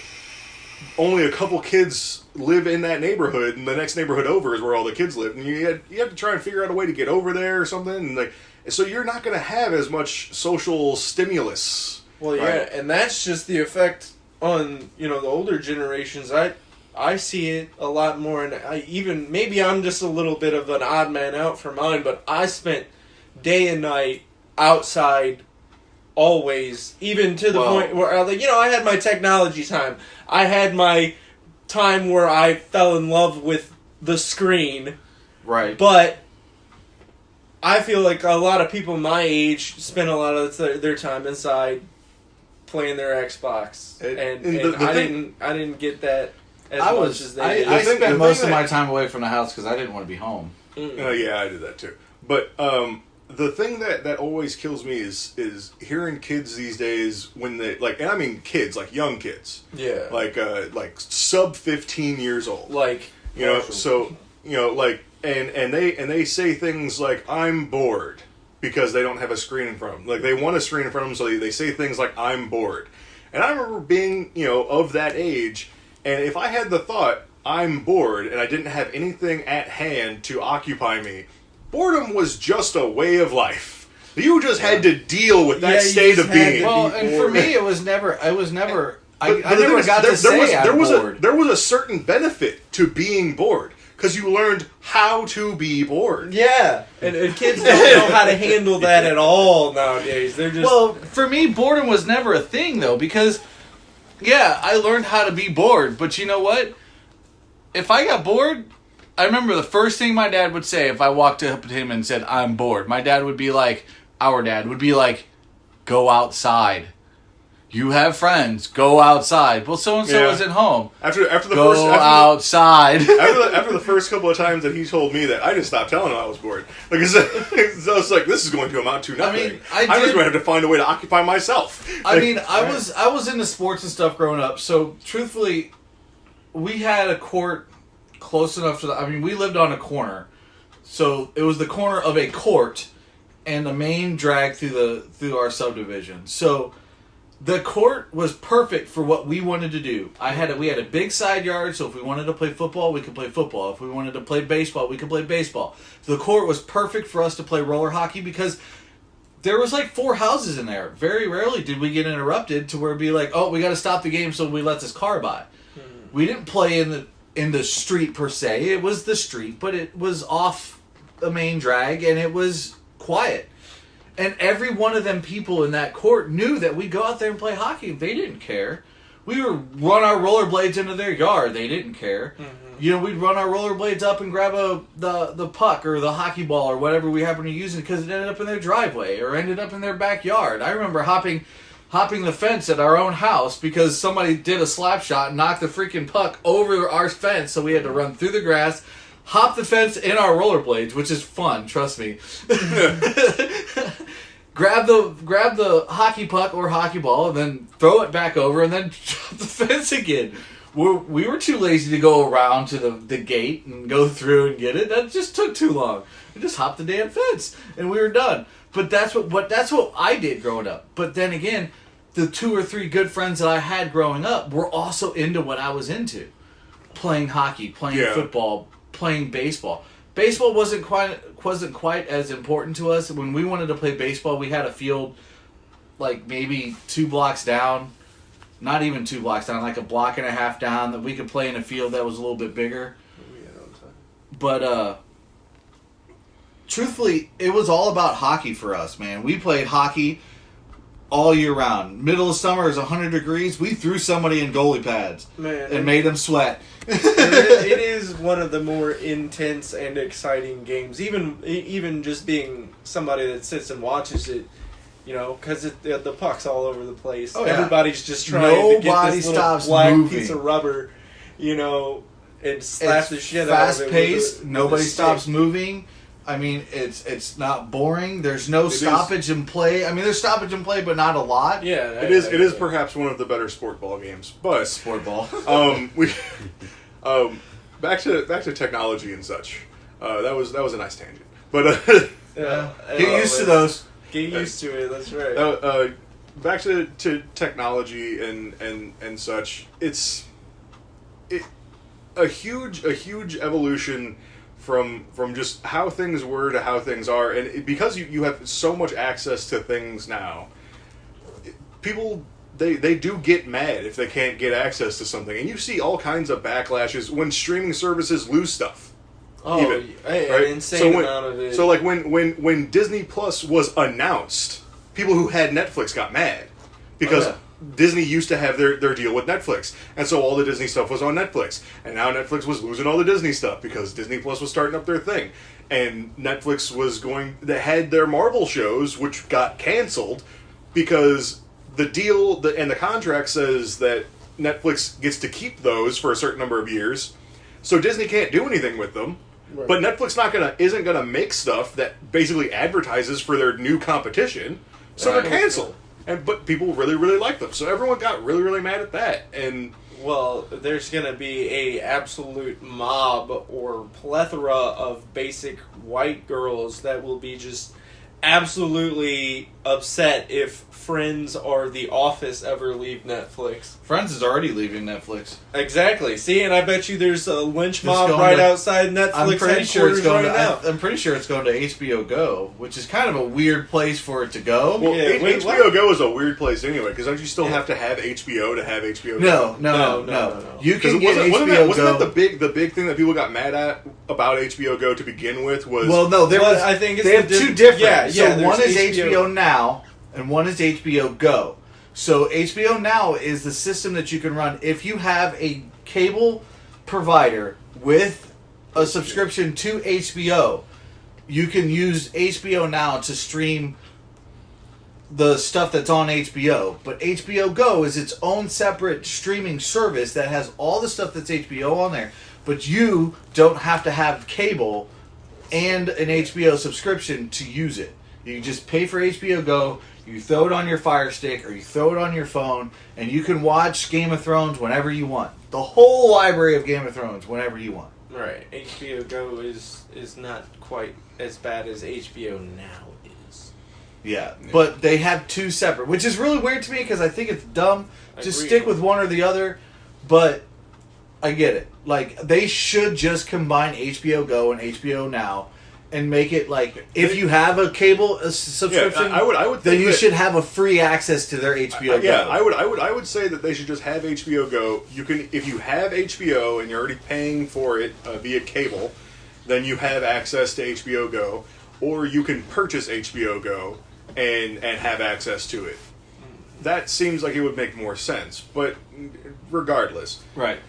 only a couple kids live in that neighborhood, and the next neighborhood over is where all the kids live, and you have to try and figure out a way to get over there or something, and like so you're not going to have as much social stimulus. Well, yeah, right? and that's just the effect on, you know, the older generations. I see it a lot more, and maybe I'm just a little bit of an odd man out for mine, but I spent day and night outside always, even to the point where, like, you know, I had my technology time. I had my time where I fell in love with the screen. Right. But I feel like a lot of people my age spend a lot of their time inside playing their Xbox, and I didn't get that as much as they did. I The spent most of thing my that- time away from the house because I didn't want to be home. Yeah, I did that too. But the thing that always kills me is hearing kids these days when they like, and I mean kids, like young kids, Yeah, like sub 15 years old, like, you know. So you know, like, and they say things like, "I'm bored," because they don't have a screen in front of them. Like, they want a screen in front of them, so they say things like, "I'm bored." And I remember being, you know, of that age, and if I had the thought, "I'm bored," and I didn't have anything at hand to occupy me, boredom was just a way of life. You just had to deal with that Yeah, you state just of had being. to Well, be and for bored. me, it was never. I never But the never thing is, got to say I'm bored. There was a certain benefit to being bored because you learned how to be bored. yeah, and kids don't know how to handle that at all nowadays. They're just Well, for me, boredom was never a thing, though, because, yeah, I learned how to be bored. But you know what? If I got bored, I remember the first thing my dad would say if I walked up to him and said, "I'm bored." My dad would be like, our dad would be like, "Go outside. You have friends. Go outside." Well, so-and-so Yeah. isn't home. After the Go first outside. after the first couple of times that he told me that, I just stopped telling him I was bored. Like, so I was like, this is going to amount to nothing. mean, I'm just going to have to find a way to occupy myself. I Like, mean, I was into sports and stuff growing up, so truthfully, we had a court close enough to we lived on a corner, so it was the corner of a court and the main drag through our subdivision. So the court was perfect for what we wanted to do. We had a big side yard, so if we wanted to play football, we could play football. If we wanted to play baseball, we could play baseball. The court was perfect for us to play roller hockey because there was like 4 houses in there. Very rarely did we get interrupted to where it'd be like, "Oh, we got to stop the game so we let this car by." We didn't play in the street per se. It was the street, but it was off the main drag and it was quiet. And every one of them people in that court knew that we'd go out there and play hockey. They didn't care. we would run our rollerblades into their yard. They didn't care. We'd run our rollerblades up and grab the puck or the hockey ball or whatever we happened to use because it ended up in their driveway or ended up in their backyard. I remember hopping the fence at our own house because somebody did a slap shot and knocked the freaking puck over our fence, so we had to run through the grass, hop the fence in our rollerblades, which is fun, trust me. Grab the hockey puck or hockey ball and then throw it back over and then jump the fence again. We were too lazy to go around to the gate and go through and get it. That just took too long. We just hopped the damn fence and we were done. But that's what I did growing up. But then again, the 2 or 3 good friends that I had growing up were also into what I was into. Playing hockey, playing football, playing baseball. Baseball wasn't quite as important to us. When we wanted to play baseball, we had a field like maybe 2 blocks down. Not even 2 blocks down, like a block and a half down, that we could play in a field that was a little bit bigger. But truthfully, it was all about hockey for us, man. We played hockey all year round. Middle of summer is 100 degrees. We threw somebody in goalie pads and made them sweat. It is one of the more intense and exciting games. Even just being somebody that sits and watches it, because the puck's all over the place. Oh, yeah. Everybody's just trying to get this little black moving. piece of rubber, and slap the shit out of it. Fast paced. Nobody stops moving. I mean, it's not boring. There's no stoppage in play. I mean, there's stoppage in play, but not a lot. Yeah, it is perhaps one of the better sport ball games. But sport ball. Back to technology and such. That was a nice tangent. But get used to those. Get used to it. That's right. Back to technology and such. It's a huge evolution from just how things were to how things are, and because you have so much access to things now, people they do get mad if they can't get access to something, and you see all kinds of backlashes when streaming services lose stuff. Right? An insane amount of it. So like when Disney Plus was announced, people who had Netflix got mad because Disney used to have their deal with Netflix, and so all the Disney stuff was on Netflix, and now Netflix was losing all the Disney stuff because Disney Plus was starting up their thing, and Netflix they had their Marvel shows, which got canceled because the deal and the contract says that Netflix gets to keep those for a certain number of years, so Disney can't do anything with them. Right. But Netflix isn't gonna make stuff that basically advertises for their new competition, so they're canceled. But people really, really like them, so everyone got really, really mad at that. And there's gonna be a absolute mob or plethora of basic white girls that will be just absolutely upset if Friends or The Office ever leave Netflix. Friends is already leaving Netflix. Exactly. See, and I bet you there's a lynch mob outside Netflix headquarters right now. I'm pretty sure it's going to HBO Go, which is kind of a weird place for it to go. Well, HBO Go is a weird place anyway, because don't you still have to have HBO to have HBO Go? No. You can get HBO Go. Wasn't that the big thing that people got mad at about HBO Go to begin with? I think they have two different. Yeah, so one is HBO Now, and one is HBO Go. So HBO Now is the system that you can run if you have a cable provider with a subscription to HBO. You can use HBO Now to stream the stuff that's on HBO. But HBO Go is its own separate streaming service that has all the stuff that's HBO on there. But you don't have to have cable and an HBO subscription to use it. You just pay for HBO Go. You throw it on your Fire Stick or you throw it on your phone, and you can watch Game of Thrones whenever you want. The whole library of Game of Thrones whenever you want. Right. HBO Go is not quite as bad as HBO Now is. Yeah, but they have two separate, which is really weird to me because I think it's dumb. Just stick with one or the other, but I get it. Like, they should just combine HBO Go and HBO Now and make it like if you have a cable subscription, I would think then you should have a free access to their HBO Go. Yeah, I would say that they should just have HBO Go. You can, if you have HBO and you're already paying for it via cable, then you have access to HBO Go, or you can purchase HBO Go and have access to it. that seems like it would make more sense. But regardless, Right.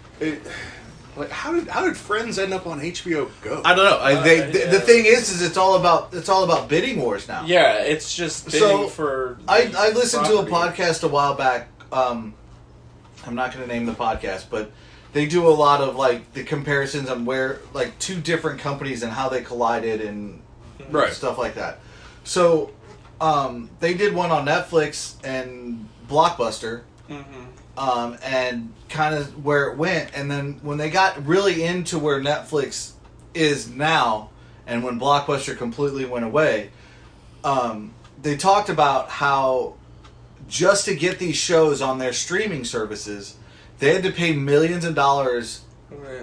Like how did Friends end up on HBO Go? I don't know. The thing is it's all about bidding wars now. Yeah, it's just bidding So, for. I listened to a property. podcast a while back. I'm not going to name the podcast, but they do a lot of like the comparisons on where like two different companies and how they collided and Right. stuff like that. So they did one on Netflix and Blockbuster. And kind of where it went, and then when they got really into where Netflix is now, and when Blockbuster completely went away, they talked about how just to get these shows on their streaming services, they had to pay millions of dollars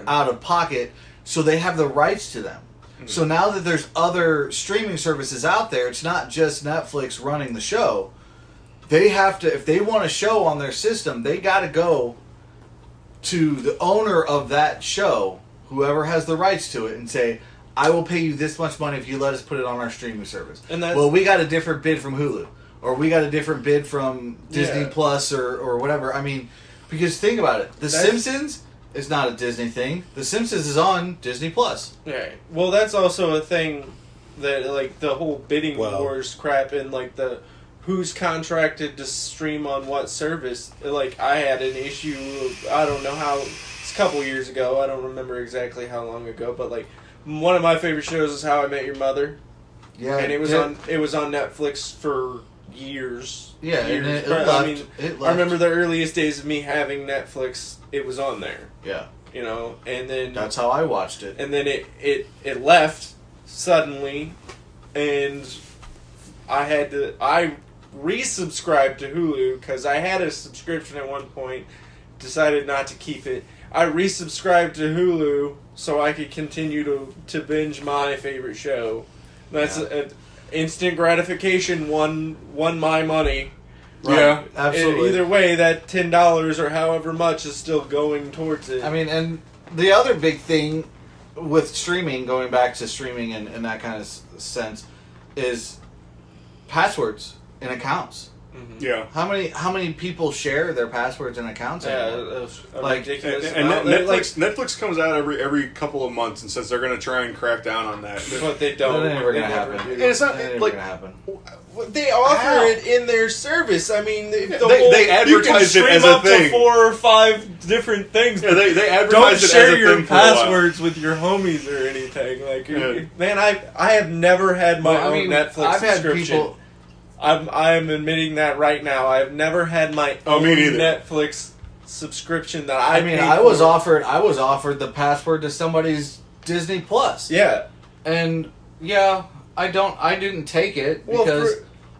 out of pocket, so they have the rights to them. So now that there's other streaming services out there, it's not just Netflix running the show. They have to, if they want a show on their system, they got to go to the owner of that show, whoever has the rights to it, and say, I will pay you this much money if you let us put it on our streaming service. And that's, well, we got a different bid from Hulu, or we got a different bid from Disney Plus, or whatever. I mean, because think about it. The Simpsons is not a Disney thing. The Simpsons is on Disney Plus. Right. Well, that's also a thing that, like, the whole bidding wars crap and, like, the who's contracted to stream on what service. Like, I had an issue, I don't know how, it's a couple years ago, I don't remember exactly how long ago, but, like, one of my favorite shows is How I Met Your Mother. Yeah. And it was on Netflix for years. Yeah, years. and it left. I mean, I remember the earliest days of me having Netflix, it was on there. Yeah. You know, and then... That's how I watched it. And then it left suddenly, and I resubscribed to Hulu because I had a subscription at one point, decided not to keep it. I resubscribed to Hulu so I could continue to binge my favorite show. That's instant gratification won my money. Right. Yeah, absolutely. Either way, that $10 or however much is still going towards it. I mean, and the other big thing with streaming, going back to streaming in that kind of sense, is passwords and accounts. Yeah. How many people share their passwords and accounts? A Like, ridiculous And amount. Netflix comes out every couple of months and says they're going to try and crack down on that. But they don't. That ain't never They gonna never happen. do. And it's not That ain't like gonna happen. They offer How? it in their service. I mean, they advertise it as a up thing. to 4 or 5 different things. Yeah, they Don't advertise it share as a your thing for a while. passwords with your homies or anything. Like, Yeah. man, I have never had my own Netflix I've had subscription. people. I'm admitting that right now. I've never had my Oh, own me neither. Netflix subscription that I paid I for. was offered the password to somebody's Disney Plus. Yeah. And I didn't take it Well, because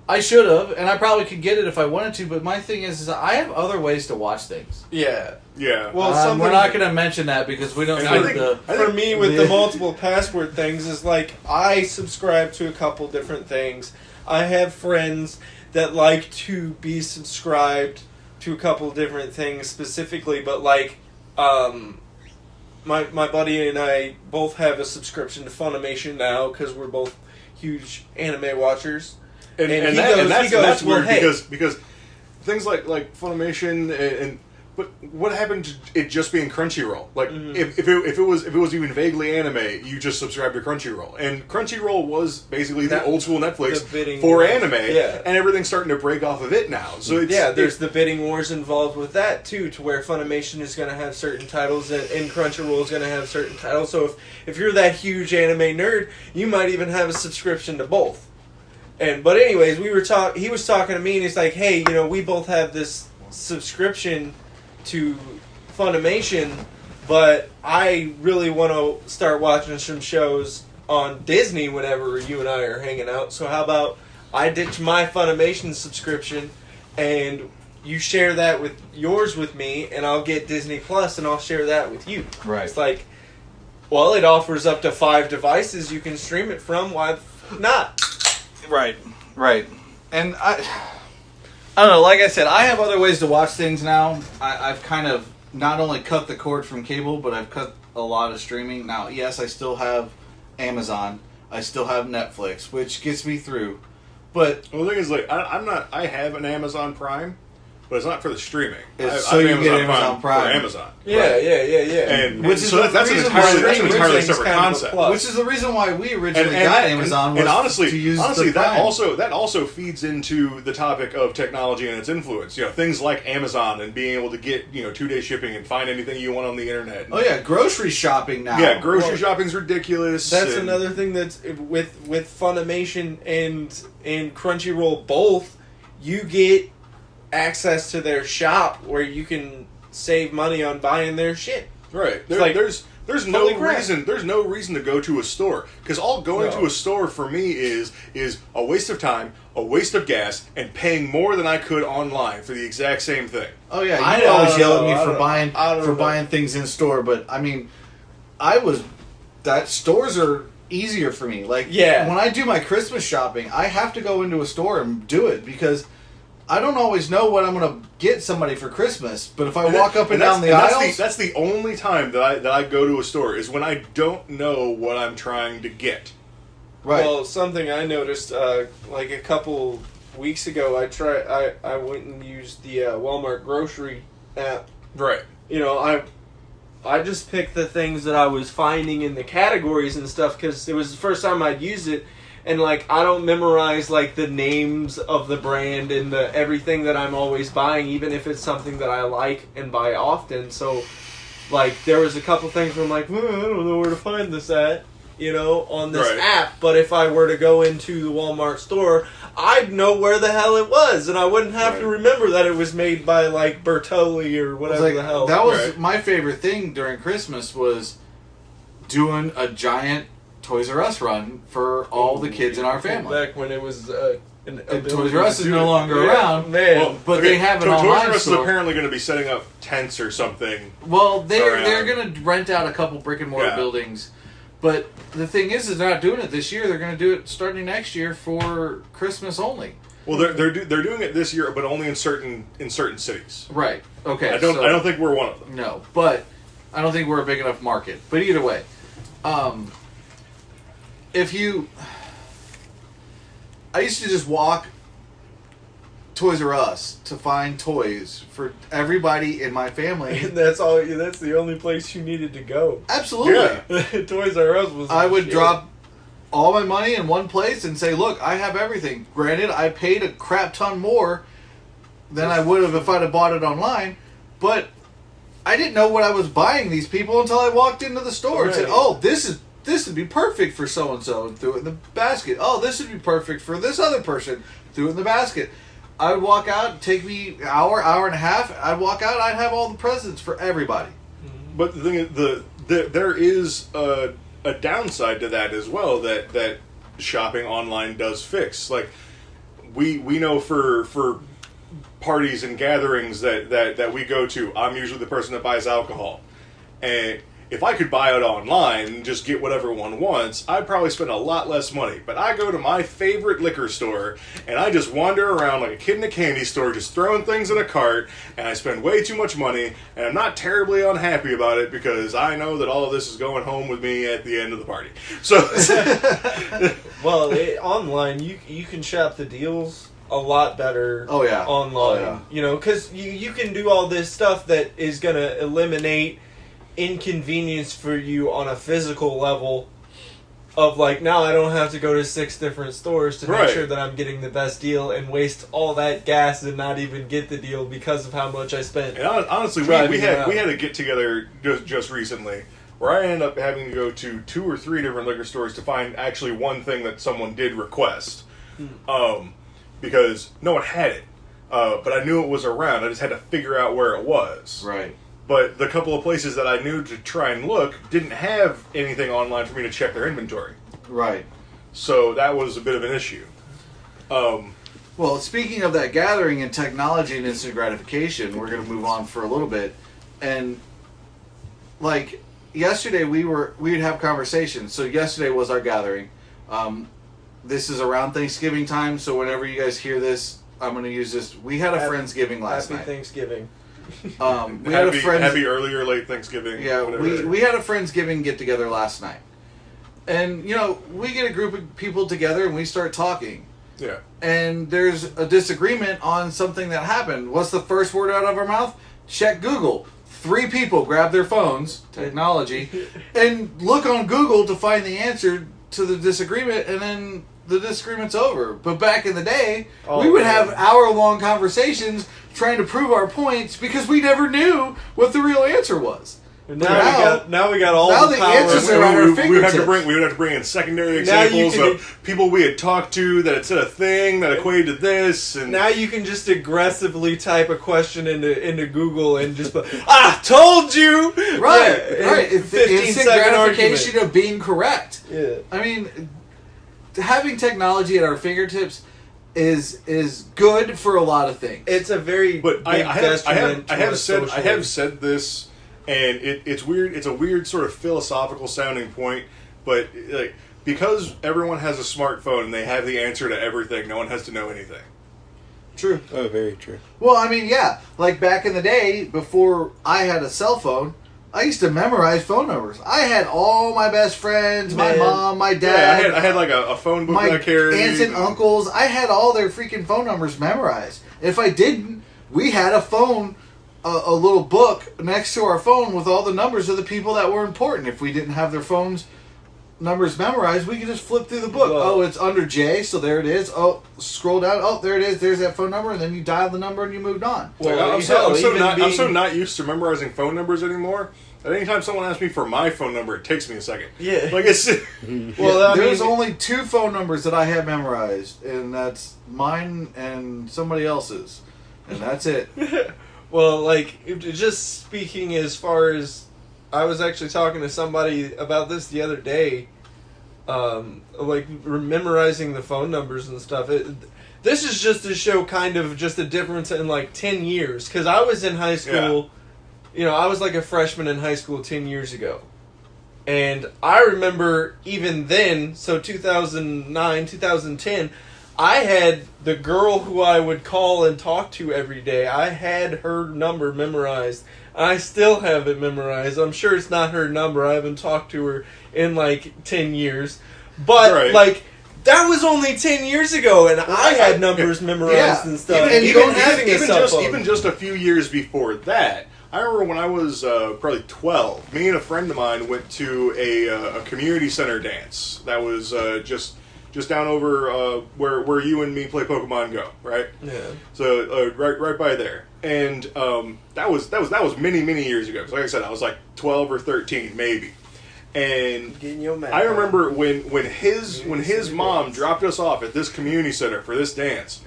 I should have, and I probably could get it if I wanted to. But my thing is I have other ways to watch things. Yeah. Yeah. Well, We're not going to mention that because we don't And need I think- the. For me, with the multiple password things, is like I subscribe to a couple different things. I have friends that like to be subscribed to a couple different things specifically, but like, my buddy and I both have a subscription to Funimation now because we're both huge anime watchers. And he that's goes, well, weird hey. because things like Funimation and but what happened to it just being Crunchyroll? Like if it was even vaguely anime, you just subscribe to Crunchyroll, and Crunchyroll was basically the old school Netflix the bidding for wars. anime, Yeah. and everything's starting to break off of it now. So it's, There's the bidding wars involved with that too, to where Funimation is going to have certain titles and Crunchyroll is going to have certain titles. So if you're that huge anime nerd, you might even have a subscription to both. But anyways, he was talking to me and he's like, "Hey, we both have this subscription to Funimation, but I really want to start watching some shows on Disney whenever you and I are hanging out. So how about I ditch my Funimation subscription and you share that with yours with me, and I'll get Disney Plus and I'll share that with you." Right. It's like, well, it offers up to 5 devices you can stream it from. Why not? Right. And I don't know, like I said, I have other ways to watch things now. I've kind of not only cut the cord from cable, but I've cut a lot of streaming. Now, yes, I still have Amazon. I still have Netflix, which gets me through. But well, the thing is, like, I have an Amazon Prime, but it's not for the streaming. So you get Amazon Prime for Amazon. Yeah, Right. yeah. And Which is so the that's an reason entirely, why that's an entirely streaming separate is kind of a concept. plus. Which is the reason why we originally got Amazon was and honestly, to use honestly, the Prime. that also feeds into the topic of technology and its influence. You know, things like Amazon and being able to get 2-day shipping and find anything you want on the internet. Oh yeah, grocery shopping now. Yeah, grocery shopping's ridiculous. That's and- another thing that's with Funimation and Crunchyroll both. You get access to their shop where you can save money on buying their shit. Right. Like, There's no holy crap. reason to go to a store, because all going to a store for me is a waste of time, a waste of gas, and paying more than I could online for the exact same thing. Oh yeah, I you don't always yell know, at I me for don't- buying I don't know. buying things in store, but I mean, that stores are easier for me. Like Yeah. when I do my Christmas shopping, I have to go into a store and do it because I don't always know what I'm going to get somebody for Christmas. But if I walk up and down the aisles, that's the only time that I go to a store is when I don't know what I'm trying to get. right? Well, something I noticed like a couple weeks ago, I went and used the Walmart grocery app. Right. You know, I just picked the things that I was finding in the categories and stuff because it was the first time I'd used it, and like I don't memorize like the names of the brand and the everything that I'm always buying, even if it's something that I like and buy often. So, like there was a couple things where I'm like, I don't know where to find this at, on this Right. app. But if I were to go into the Walmart store, I'd know where the hell it was, and I wouldn't have to remember that it was made by like Bertolli or It's whatever like, the hell. that was Right. my favorite thing during Christmas was doing a giant Toys R Us run for all the kids in our family. Back when it was an ability Toys R Us to is do no it. longer Yeah, around. man. Well, But they have an Toys online R Us is store. apparently going to be setting up tents or something. Well, they're Around. going to rent out a couple brick and mortar Yeah. buildings, but the thing is they're not doing it this year. They're going to do it starting next year for Christmas only. Well, they're doing it this year, but only in certain cities. Right. Okay. I don't think we're one of them. No, but I don't think we're a big enough market. But either way, I used to just walk Toys R Us to find toys for everybody in my family. And that's all. That's the only place you needed to go. Absolutely. Yeah. Toys R Us was. I would shit. drop all my money in one place and say, look, I have everything. Granted, I paid a crap ton more than I would have if I'd have bought it online, but I didn't know what I was buying these people until I walked into the store and said, Right. oh, this would be perfect for so-and-so, and threw it in the basket. Oh, this would be perfect for this other person, threw it in the basket. I would walk out, it'd take me an hour and a half, I'd walk out, I'd have all the presents for everybody. But the thing is, there is a downside to that as well that shopping online does fix. Like we know for parties and gatherings that we go to, I'm usually the person that buys alcohol, and if I could buy it online and just get whatever one wants, I'd probably spend a lot less money. But I go to my favorite liquor store, and I just wander around like a kid in a candy store, just throwing things in a cart, and I spend way too much money, and I'm not terribly unhappy about it because I know that all of this is going home with me at the end of the party. So, Well, online you can shop the deals a lot better. Oh, yeah. Online, Oh, yeah. because you can do all this stuff that is going to eliminate inconvenience for you on a physical level. Of like, now I don't have to go to 6 different stores to make Right. sure that I'm getting the best deal and waste all that gas and not even get the deal because of how much I spent. and honestly, Driving we had around. a get together just recently where I ended up having to go to 2 or 3 different liquor stores to find actually one thing that someone did request, because no one had it, but I knew it was around. I just had to figure out where it was. Right. But the couple of places that I knew to try and look didn't have anything online for me to check their inventory. Right. So that was a bit of an issue. Well, speaking of that gathering and technology and instant gratification, we're going to move on for a little bit. And, like, yesterday we'd have conversations. So yesterday was our gathering. This is around Thanksgiving time, so whenever you guys hear this, I'm going to use this. We had a Friendsgiving last Happy night. Thanksgiving. We had a Happy early or late Thanksgiving. Yeah, whatever. we had a Friendsgiving get-together last night. And, we get a group of people together and we start talking. Yeah. and there's a disagreement on something that happened. What's the first word out of our mouth? Check Google. 3 people grab their phones, technology, and look on Google to find the answer to the disagreement, and then the disagreement's over. But back in the day, we would have hour-long conversations trying to prove our points because we never knew what the real answer was. Now we got all now the the power. answers are at our fingertips. We would have to bring in secondary examples of people we had talked to that had said a thing that equated to this. And now you can just aggressively type a question into Google and just told you! Right. It's the 15 instant second gratification argument. of being correct. Yeah. I mean, having technology at our fingertips is good for a lot of things. It's a very But big detriment I have said this, and it's weird. It's a weird sort of philosophical sounding point, but like because everyone has a smartphone and they have the answer to everything, no one has to know anything. True. Oh, very true. Well, I mean, yeah. Like back in the day, before I had a cell phone, I used to memorize phone numbers. I had all my best friends, my mom, my dad. Yeah, I had like a phone book my that I carried. Aunts and uncles. I had all their freaking phone numbers memorized. If I didn't, we had a phone, a little book next to our phone with all the numbers of the people that were important. If we didn't have their phones numbers memorized, we could just flip through the book. Well, it's under J, so there it is. Oh, scroll down. Oh, there it is. There's that phone number, and then you dial the number and you moved on. Well, I'm so not used to memorizing phone numbers anymore. That anytime someone asks me for my phone number, it takes me a second. Yeah. Like it's. Well, there's only 2 phone numbers that I have memorized, and that's mine and somebody else's, and that's it. Well, like, just speaking as far as... I was actually talking to somebody about this the other day, like, memorizing the phone numbers and stuff. This is just to show kind of just a difference in, like, 10 years. Because I was in high school... Yeah. I was like a freshman in high school 10 years ago. And I remember even then, so 2009, 2010... I had the girl who I would call and talk to every day. I had her number memorized. I still have it memorized. I'm sure it's not her number. I haven't talked to her in like 10 years. But, like, that was only 10 years ago, and I had numbers memorized and stuff. Even just a few years before that, I remember when I was probably 12, me and a friend of mine went to a community center dance that was just down over where you and me play Pokemon Go, right? Yeah. So right by there, and that was many years ago. So like I said, I was like 12 or 13 maybe, and I remember when his mom dropped us off at this community center for this dance.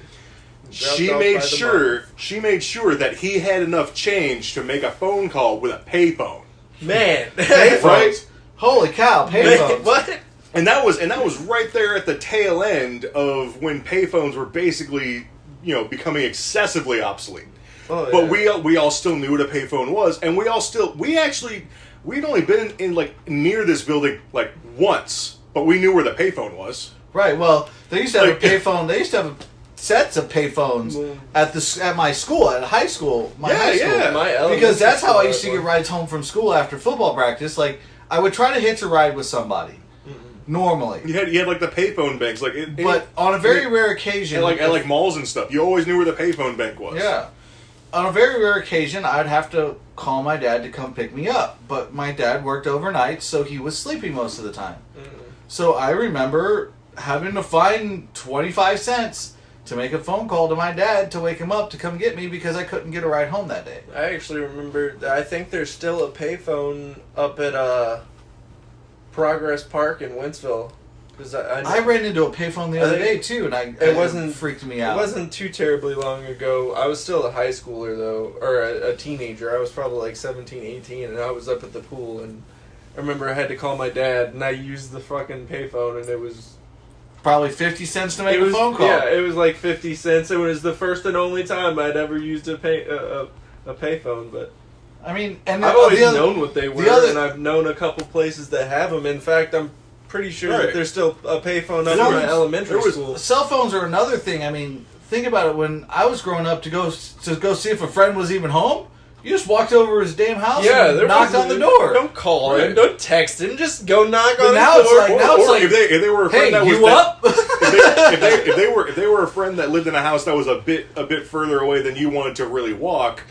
She made sure that he had enough change to make a phone call with a payphone. Man, payphones. Right? Holy cow, payphones! What? And that was right there at the tail end of when payphones were basically, becoming excessively obsolete. Oh, yeah. But we all still knew what a payphone was, and we'd only been in like near this building like once, but we knew where the payphone was. Right. Well, they used to have a payphone. They used to have sets of payphones at my school, at high school. High school. Because that's how I used to get rides home from school after football practice. Like I would try to hitch a ride with somebody. Normally, you had like the payphone banks, but on a very rare occasion, at malls and stuff, you always knew where the payphone bank was. Yeah, on a very rare occasion, I'd have to call my dad to come pick me up, but my dad worked overnight, so he was sleeping most of the time. Mm-hmm. So I remember having to find 25 cents to make a phone call to my dad to wake him up to come get me because I couldn't get a ride home that day. I actually remember. I think there's still a payphone up at Progress Park in Wentzville. I ran into a payphone the other day too, and it freaked me out. It wasn't too terribly long ago. I was still a high schooler though, or a teenager. I was probably like 17, 18, and I was up at the pool, and I remember I had to call my dad, and I used the fucking payphone, and it was probably 50 cents to make a phone call. Yeah, it was like 50 cents. It was the first and only time I'd ever used a payphone, but. I mean, and I've always known what they were, and I've known a couple places that have them. In fact, I'm pretty sure that there's still a payphone up in elementary school. Cell phones are another thing. I mean, think about it. When I was growing up, to go see if a friend was even home, You just walked over his damn house Yeah, and knocked on the door. Don't call him. Right. Don't text him. Just go knock But on now his it's door. like- now it's or like, if they were a friend Hey, that was you up? if they were a friend that lived in a house that was a bit further away than you wanted to really walk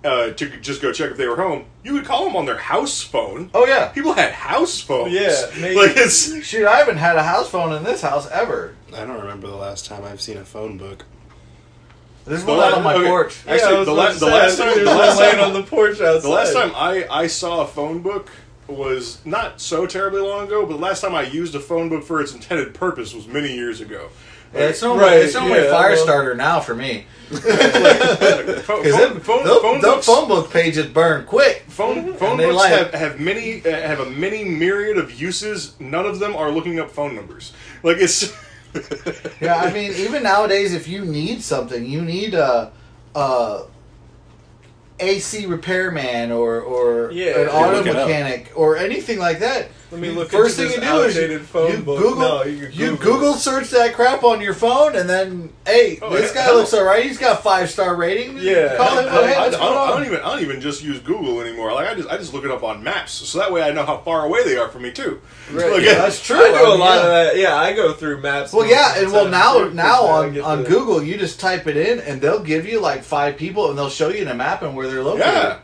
to just go check if they were home, you would call them on their house phone. Oh, yeah. People had house phones. Yeah, maybe. Like it's Shoot, I haven't had a house phone in this house ever. I don't remember the last time I've seen a phone book. There's one out on my okay. porch. Actually, I was the about to say, last I time- think the there's last one laying time- on the porch outside. the last time I saw a phone book was not so terribly long ago, but the last time I used a phone book for its intended purpose was many years ago. Yeah, it's normally, Right, it's normally yeah, fire well- starter now for me. Phone books, phone book pages burn quick. phone And they books like- have a many myriad of uses. None of them are looking up phone numbers. Like it's Yeah, I mean, even nowadays, if you need something, you need a AC repairman or Yeah, an auto look it up. mechanic or anything like that. Let me look First into thing this you do is outdated phone you book. Google, No, you Google search that crap on your phone, and then hey, Oh, this yeah, guy looks alright. He's got 5-star rating. Yeah. Call him. Hey, what's going on? I don't even just use Google anymore. Like I just look it up on maps, so that way I know how far away they are from me too. Right, Like, yeah, That's true. I do a mean, lot yeah. of that. Yeah, I go through maps. Well, most yeah, of the and well time, now too, 'cause I get on the- Google, you just type it in, and they'll give you like 5 people, and they'll show you in a map and where they're located. Yeah.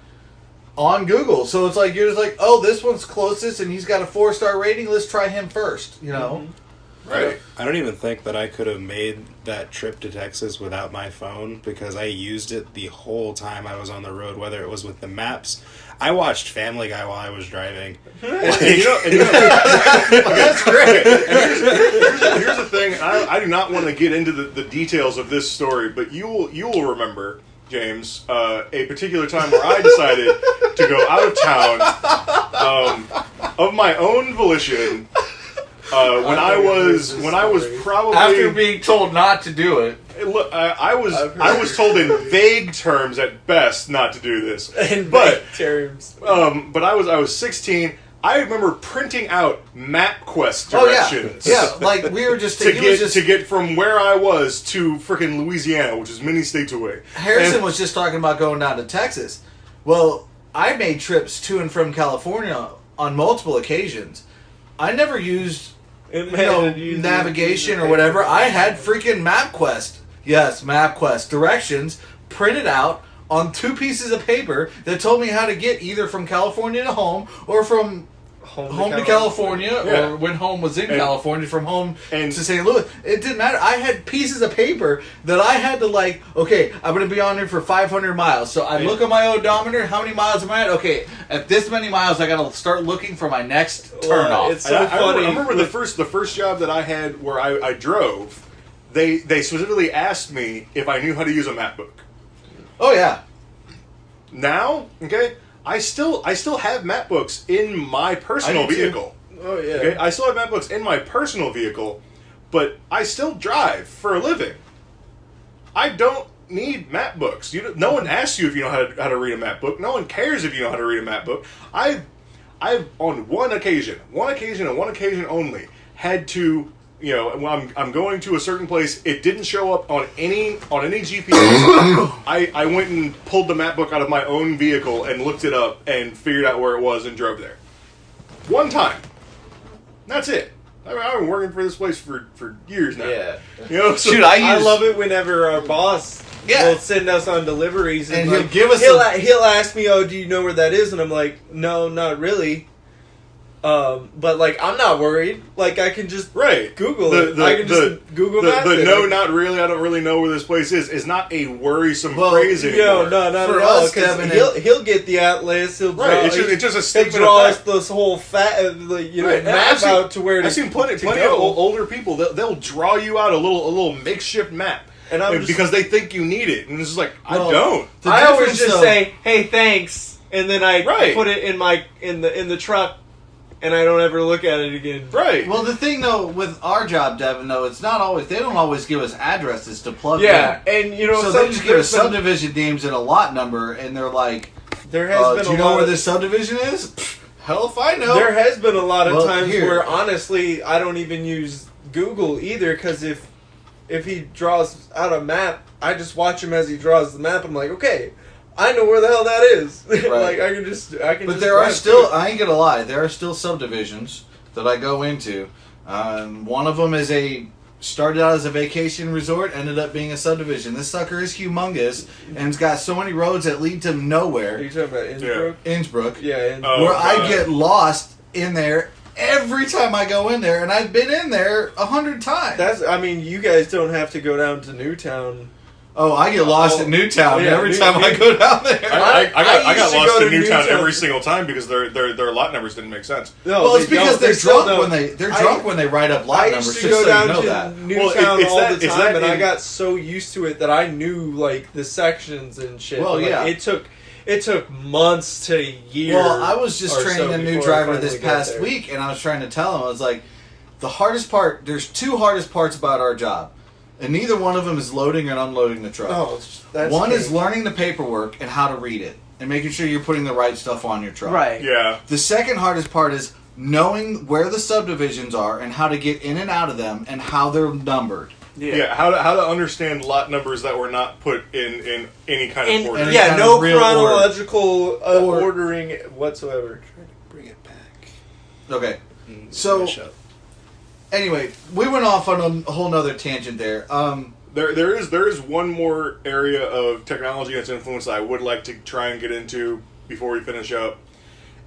On Google, so it's like you're just like, oh, this one's closest, and he's got a 4-star rating. Let's try him first. You know, Right. I don't even think that I could have made that trip to Texas without my phone because I used it the whole time I was on the road, whether it was with the maps. I watched Family Guy while I was driving. And you know, that's great. here's the thing. I do not want to get into the details of this story, but you will remember, James, a particular time where I decided to go out of town of my own volition. When I was probably After being told not to do it, look, I was told in vague terms at best not to do this, And but terms. but I was 16. I remember printing out MapQuest oh yeah, directions. yeah, like we were just To he was get just to get from where I was to frickin' Louisiana, which is many states away. Harrison And- was just talking about going down to Texas. Well, I made trips to and from California on multiple occasions. I never used navigation or whatever. I had freaking MapQuest. Yes, MapQuest directions printed out on 2 pieces of paper that told me how to get either from California to home or from home to California, Yeah. or when home was in And- California, from home and- to St. Louis. It didn't matter. I had pieces of paper that I had to like, okay, I'm going to be on here for 500 miles. So I look at my odometer, how many miles am I at? Okay, at this many miles, I got to start looking for my next turn off. It's so I funny. remember the first job that I had where I drove. They specifically asked me if I knew how to use a map book. Oh, yeah. Now, okay, I still have map books in my personal I do too. vehicle. Oh yeah. Okay, I still have map books in my personal vehicle, but I still drive for a living. I don't need map books. No one asks you if you know how to read a map book. No one cares if you know how to read a map book. I've on one occasion and one occasion only had to, when I'm going to a certain place, it didn't show up on any GPS. I went and pulled the map book out of my own vehicle and looked it up and figured out where it was and drove there. One time. That's it. I mean, I've been working for this place for years now. Yeah. So Shoot, I love it whenever our boss Yeah. will send us on deliveries And like, he'll give us he'll ask me, "Oh, do you know where that is?" And I'm like, "No, not really." But like, I'm not worried. Like, I can just right. Google it. I can just Google Map the it. no, not really. I don't really know where this place is not a worrisome Well, phrase anymore. No, not For at all. us, 'Cause Devin, he'll get the atlas. He'll draw. Right. It's just a He'll statement draw of us fact. this whole Right. map I've seen- out to where to. I've seen plenty to of go. older people. They'll draw you out a little makeshift map, And I'm just- because they think you need it, and it's just like Well, I don't. The I always difference, just though- say, "Hey, thanks," and then I Right. put it in the truck, and I don't ever look at it again. Right. Well, the thing though with our job, Devin, though, it's not always. They don't always give us addresses to plug Yeah, in. and So they just give us subdivision names and a lot number, and they're like, There has been "Do you a know lot where of, this subdivision is?" Pfft, hell if I know. There has been a lot of Well, times here. where honestly I don't even use Google either, because if he draws out a map, I just watch him as he draws the map. I'm like, okay, I know where the hell that is. Right. Like I can But just there are drive still, to it. I ain't gonna lie, there are still subdivisions that I go into. One of them started out as a vacation resort, ended up being a subdivision. This sucker is humongous, and it's got so many roads that lead to Are nowhere. you talking about Innsbruck? Innsbruck. Yeah, Oh, where God. I get lost in there every time I go in there, and I've been in there 100 times. I mean, you guys don't have to go down to Newtown. Oh, I get lost at Newtown yeah, every time I go down there. I got used to lost go in to Newtown Newtown. every single time because their lot numbers didn't make sense. No, Well, it's they because don't. they're They still drunk don't. they're drunk when they write up lot I numbers. used Just to go so down you know to that. Newtown it's all that- the it's time, that and I in- got so used to it that I knew like the sections and shit. Well, Like, yeah. It took months to years. Well, I was just or training so a new before I driver this finally got past there. week, and I was trying to tell him, I was like, the hardest part, there's two hardest parts about our job, and neither one of them is loading and unloading the truck. Oh, that's One is cake. learning the paperwork and how to read it, and making sure you're putting the right stuff on your truck. Right. Yeah. The second hardest part is knowing where the subdivisions are and how to get in and out of them and how they're numbered. Yeah, how to understand lot numbers that were not put in any kind of order. and- Yeah, kind no of real chronological Or- ordering whatsoever. Bring it back. Okay. So- Finish up. Anyway, we went off on a whole nother tangent there. There is one more area of technology that's influence that I would like to try and get into before we finish up,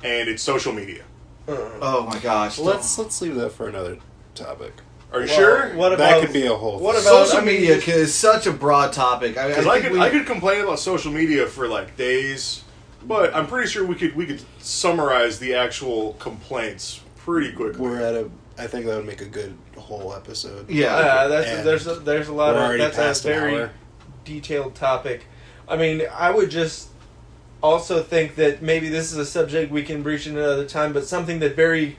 and it's social media. Oh my gosh. Let's leave that for another topic. Are you sure? What about That could be a whole. what thing. about- Social I mean, media just- is such a broad topic. Because I could complain about social media for like days, but I'm pretty sure we could summarize the actual complaints pretty quickly. We're at a. I think that would make a good whole episode. Yeah. And there's a lot we're of already that's past a an very hour. detailed topic. I mean, I would just also think that maybe this is a subject we can breach another time, but something that very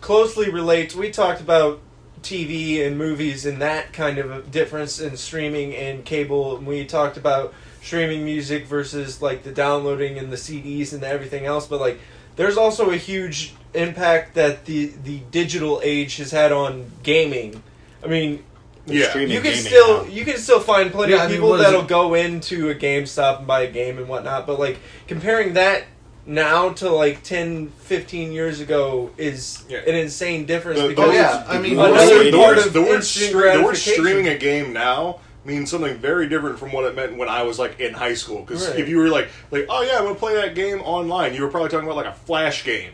closely relates. We talked about TV and movies and that kind of a difference in streaming and cable. And we talked about streaming music versus like the downloading and the CDs and everything else. But like, there's also a huge impact that the digital age has had on gaming. I mean, Yeah. Streaming you can gaming still find plenty Yeah, I of mean, people what is that'll it? go into a GameStop and buy a game and whatnot, but like comparing that now to like 10, 15 years ago is Yeah. an insane difference The- because Oh yeah, I mean, Another the part word, of the word instant the word gratification. streaming a game now means something very different from what it meant when I was like in high school. Because Right. if you were like, oh yeah, I'm gonna play that game online, you were probably talking about like a Flash game.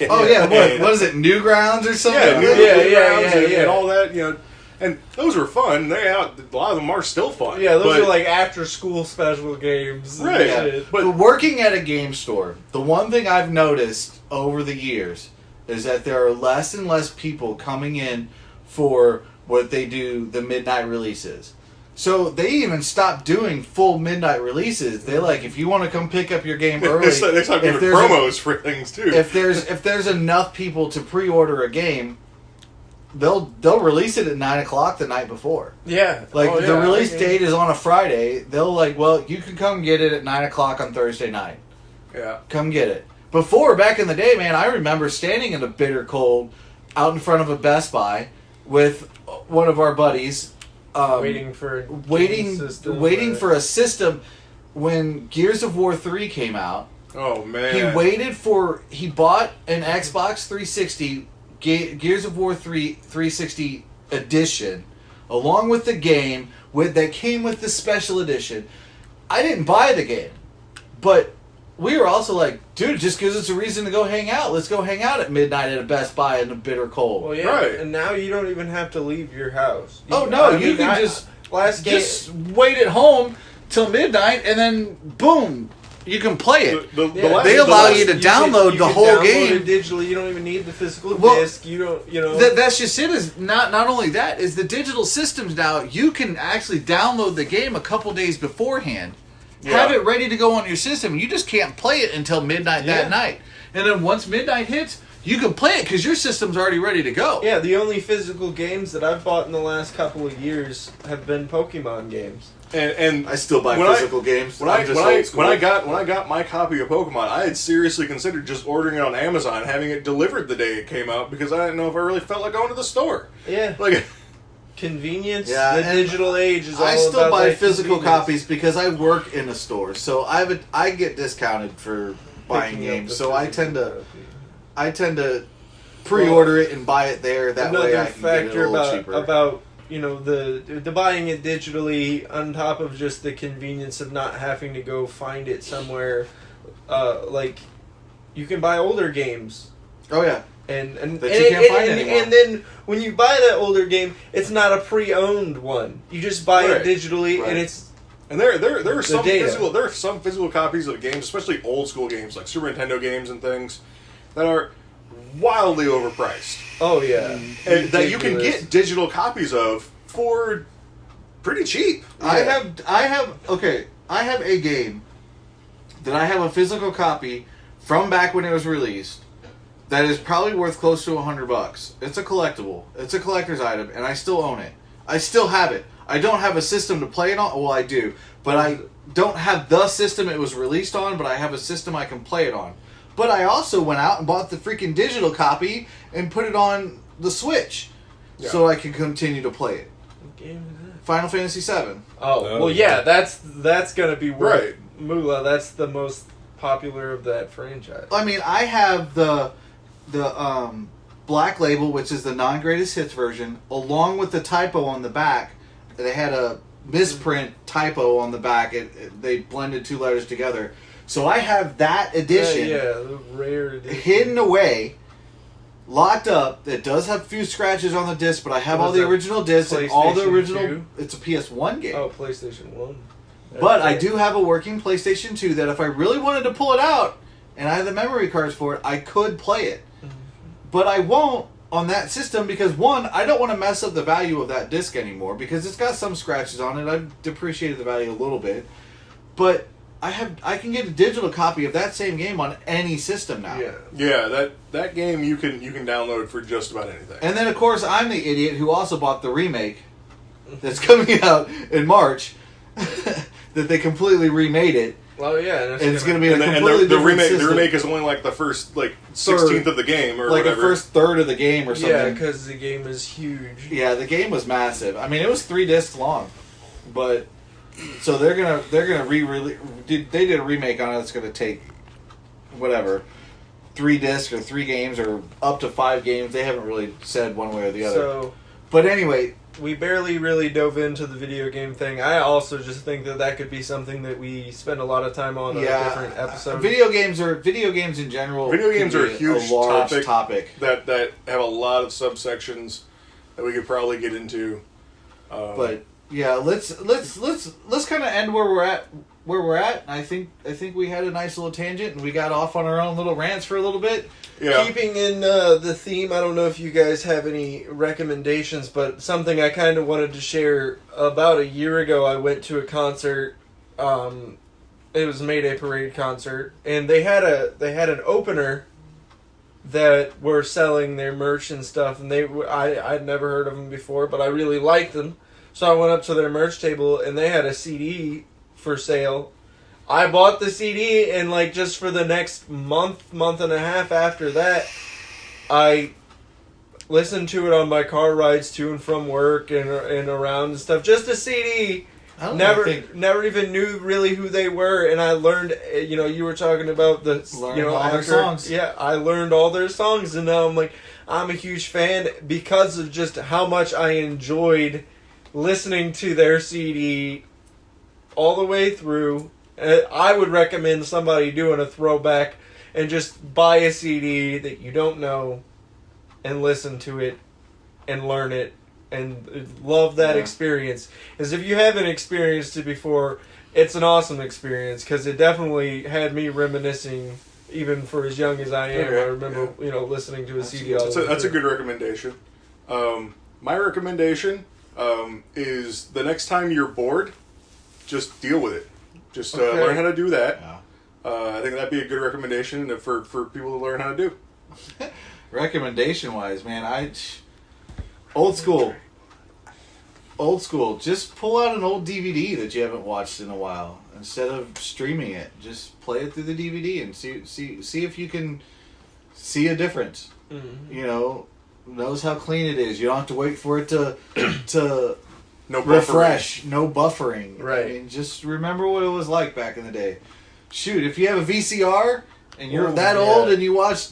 oh yeah, Yeah. what is it, Newgrounds or something? Yeah, Yeah, yeah. and all that, and those were fun. A lot of them are still fun. yeah, those but, are like after school special games. and Right. shit. But working at a game store, the one thing I've noticed over the years is that there are less and less people coming in for what they do, the midnight releases. So they even stopped doing full midnight releases. They like, if you want to come pick up your game early, they start if giving there's promos for things too. if there's enough people to pre-order a game, they'll release it at 9:00 the night before. Yeah, Like Oh, the yeah, release I mean, date is on a Friday. They'll like, well, you can come get it at 9:00 on Thursday night. Yeah, Come get it. Before, back in the day, man, I remember standing in the bitter cold out in front of a Best Buy with one of our buddies, waiting for waiting system, for a system when Gears of War 3 came out. oh man, He bought an Xbox 360 Gears of War 3 360 edition along with the game that came with the special edition. I didn't buy the game, but we were also like, dude, it just gives us a reason to go hang out. Let's go hang out at midnight at a Best Buy in the bitter cold. Well, yeah, Right. and now you don't even have to leave your house. Oh, no, I you mean, can just game. wait at home till midnight and then boom, you can play it. Yeah, They allow you to download the whole download game. it digitally. You don't even need the physical Well, disc. You don't. You know. That's just it. Is not only that is the digital systems now. You can actually download the game a couple days beforehand, have it ready to go on your system. You just can't play it until midnight Yeah. that night, and then once midnight hits, you can play it because your system's already ready to go. Yeah, the only physical games that I've bought in the last couple of years have been Pokemon games. and I still buy when physical games. When I'm I just when old I, school. when I got my copy of Pokemon, I had seriously considered just ordering it on Amazon, having it delivered the day it came out because I didn't know if I really felt like going to the store. Yeah. Like, convenience. Yeah, The and digital age is all I still about buy that physical convenience. copies because I work in a store, so I get discounted for buying Picking up games. the So I physical tend to copy. pre-order it and buy it there. That way I can get it a little cheaper. About the buying it digitally on top of just the convenience of not having to go find it somewhere. Like you can buy older games. Oh yeah. And That you can't find and, anymore. and then when you buy that older game, it's not a pre-owned one. You just buy Right. it digitally, Right. and it's And there are some data. physical copies of games, especially old school games like Super Nintendo games and things, that are wildly overpriced. oh yeah, And that you can Ridiculous. get digital copies of for pretty cheap. I have a game that I have a physical copy from back when it was released that is probably worth close to $100. It's a collectible. It's a collector's item, and I still own it. I still have it. I don't have a system to play it on. Well, I do, but I don't have the system it was released on. But I have a system I can play it on. But I also went out and bought the freaking digital copy and put it on the Switch, so I can continue to play it. What game is that? Final Fantasy VII. Oh, Oh, well, yeah, that's gonna be worth Right. moolah. That's the most popular of that franchise. I mean, I have the Black Label, which is the non-greatest hits version, along with the typo on the back. They had a misprint typo on the back. They blended two letters together. So I have that edition Yeah, the rare edition. hidden away, locked up. It does have a few scratches on the disc, but I have What all is the that, original discs and all the PlayStation original. 2? It's a PS1 game. Oh, PlayStation 1. But I Okay. do have a working PlayStation 2 that if I really wanted to pull it out, and I have the memory cards for it, I could play it. But I won't on that system because, one, I don't want to mess up the value of that disc anymore because it's got some scratches on it. I've depreciated the value a little bit. But I can get a digital copy of that same game on any system now. Yeah. Yeah, that game you can download for just about anything. And then, of course, I'm the idiot who also bought the remake that's coming out in March that they completely remade it. Oh, yeah. And And it's going to be a And completely the different remake system. the remake is only like the first 16th of the game or like whatever. the first third of the game or something. Yeah, because the game is huge. Yeah, the game was massive. I mean, it was 3 discs long, but so they're gonna re-release. They did a remake on it. That's gonna take whatever 3 discs or 3 games or up to 5 games. They haven't really said one way or the other. So But anyway, we barely really dove into the video game thing. I also just think that could be something that we spend a lot of time on a different episode. video games in general. Video games can are be a huge large topic. that have a lot of subsections that we could probably get into. But yeah, let's kind of end where we're at. I think we had a nice little tangent and we got off on our own little rants for a little bit. yeah. Keeping in the theme, I don't know if you guys have any recommendations, but something I kind of wanted to share. About a year ago, I went to a concert. It was a Mayday Parade concert, and they had an opener that were selling their merch and stuff, and I'd never heard of them before, but I really liked them, so I went up to their merch table, and they had a CD for sale. I bought the CD, and just for the next month and a half after that, I listened to it on my car rides to and from work and around and stuff. Just a CD. I don't Never even knew really who they were, and I learned. You were talking about the Learned all their songs. Yeah, I learned all their songs, and now I'm a huge fan because of just how much I enjoyed listening to their CD all the way through. I would recommend somebody doing a throwback and just buy a CD that you don't know and listen to it and learn it and love that experience. Because if you haven't experienced it before, it's an awesome experience because it definitely had me reminiscing even for as young as I am. Okay. I remember listening to a CD all That's the way a through. good recommendation. My recommendation is the next time you're bored, just deal with it. Just Okay. learn how to do that. Yeah. I think that'd be a good recommendation for people to learn how to do. Recommendation wise, man, old school. Just pull out an old DVD that you haven't watched in a while instead of streaming it. Just play it through the DVD and see if you can see a difference. Mhm. knows how clean it is. You don't have to wait for it to No refresh, no buffering. Right. I mean, just remember what it was like back in the day. Shoot, if you have a VCR and you're that old and you watch,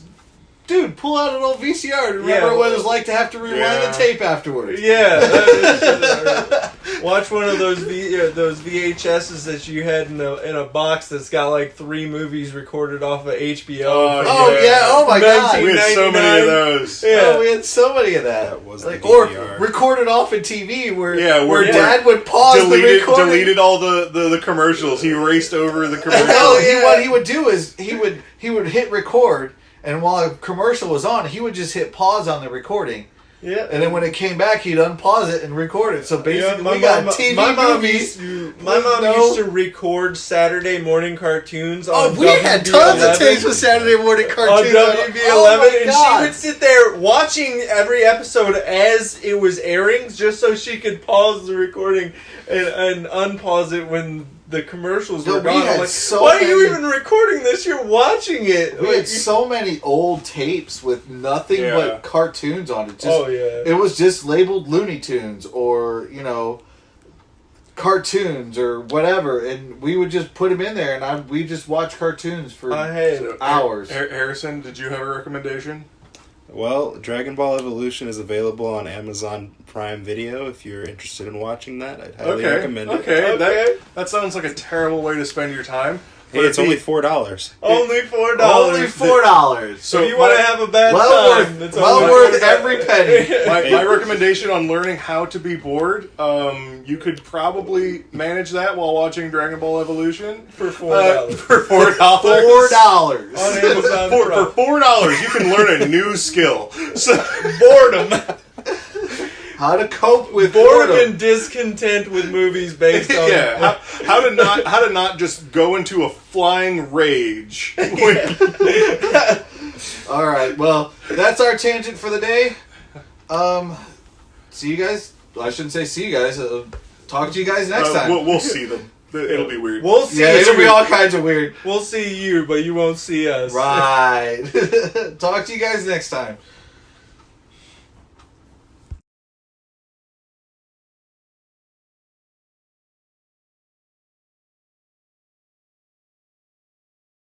dude, pull out an old VCR and remember what it was like to have to rewind the tape afterwards. Yeah. Watch one of those those VHSs that you had in a box that's got like 3 movies recorded off of HBO. Oh my god, we had so many of those. Yeah, oh, we had so many of that. That was like, the or DVR. recorded off in TV where Dad would pause the recording, deleted all the commercials. He erased over the commercials. What he would do is he would hit record, and while a commercial was on, he would just hit pause on the recording. Yeah. And then when it came back, he'd unpause it and record it. So basically, we got TV movies. My mom used to record Saturday morning cartoons on we had tons of tapes with Saturday morning cartoons on WB11, and she would sit there watching every episode as it was airing, just so she could pause the recording and unpause it when the commercials were gone. I'm like, why are you even recording this? You're watching it. We had so many old tapes with nothing but cartoons on it. It was just labeled Looney Tunes or, cartoons or whatever, and we would just put them in there, and we just watch cartoons for hours. Harrison, did you have a recommendation? Well, Dragon Ball Evolution is available on Amazon Prime Video. If you're interested in watching that, I'd highly recommend it. Okay. That sounds like a terrible way to spend your time. Hey, it's only $4. Only $4. Only $4. So if you want to have a bad time, it's worth every penny. My recommendation on learning how to be bored, you could probably manage that while watching Dragon Ball Evolution for $4. For $4. $4 on Amazon for $4, you can learn a new skill. So, boredom. How to cope with boredom and discontent with movies based on how to not just go into a flying rage. All right, well, that's our tangent for the day. See you guys. Well, I shouldn't say see you guys. Talk to you guys next time. We'll see them. It'll be weird. We'll see. Yeah, it'll be all kinds of weird. We'll see you, but you won't see us. Right. Talk to you guys next time.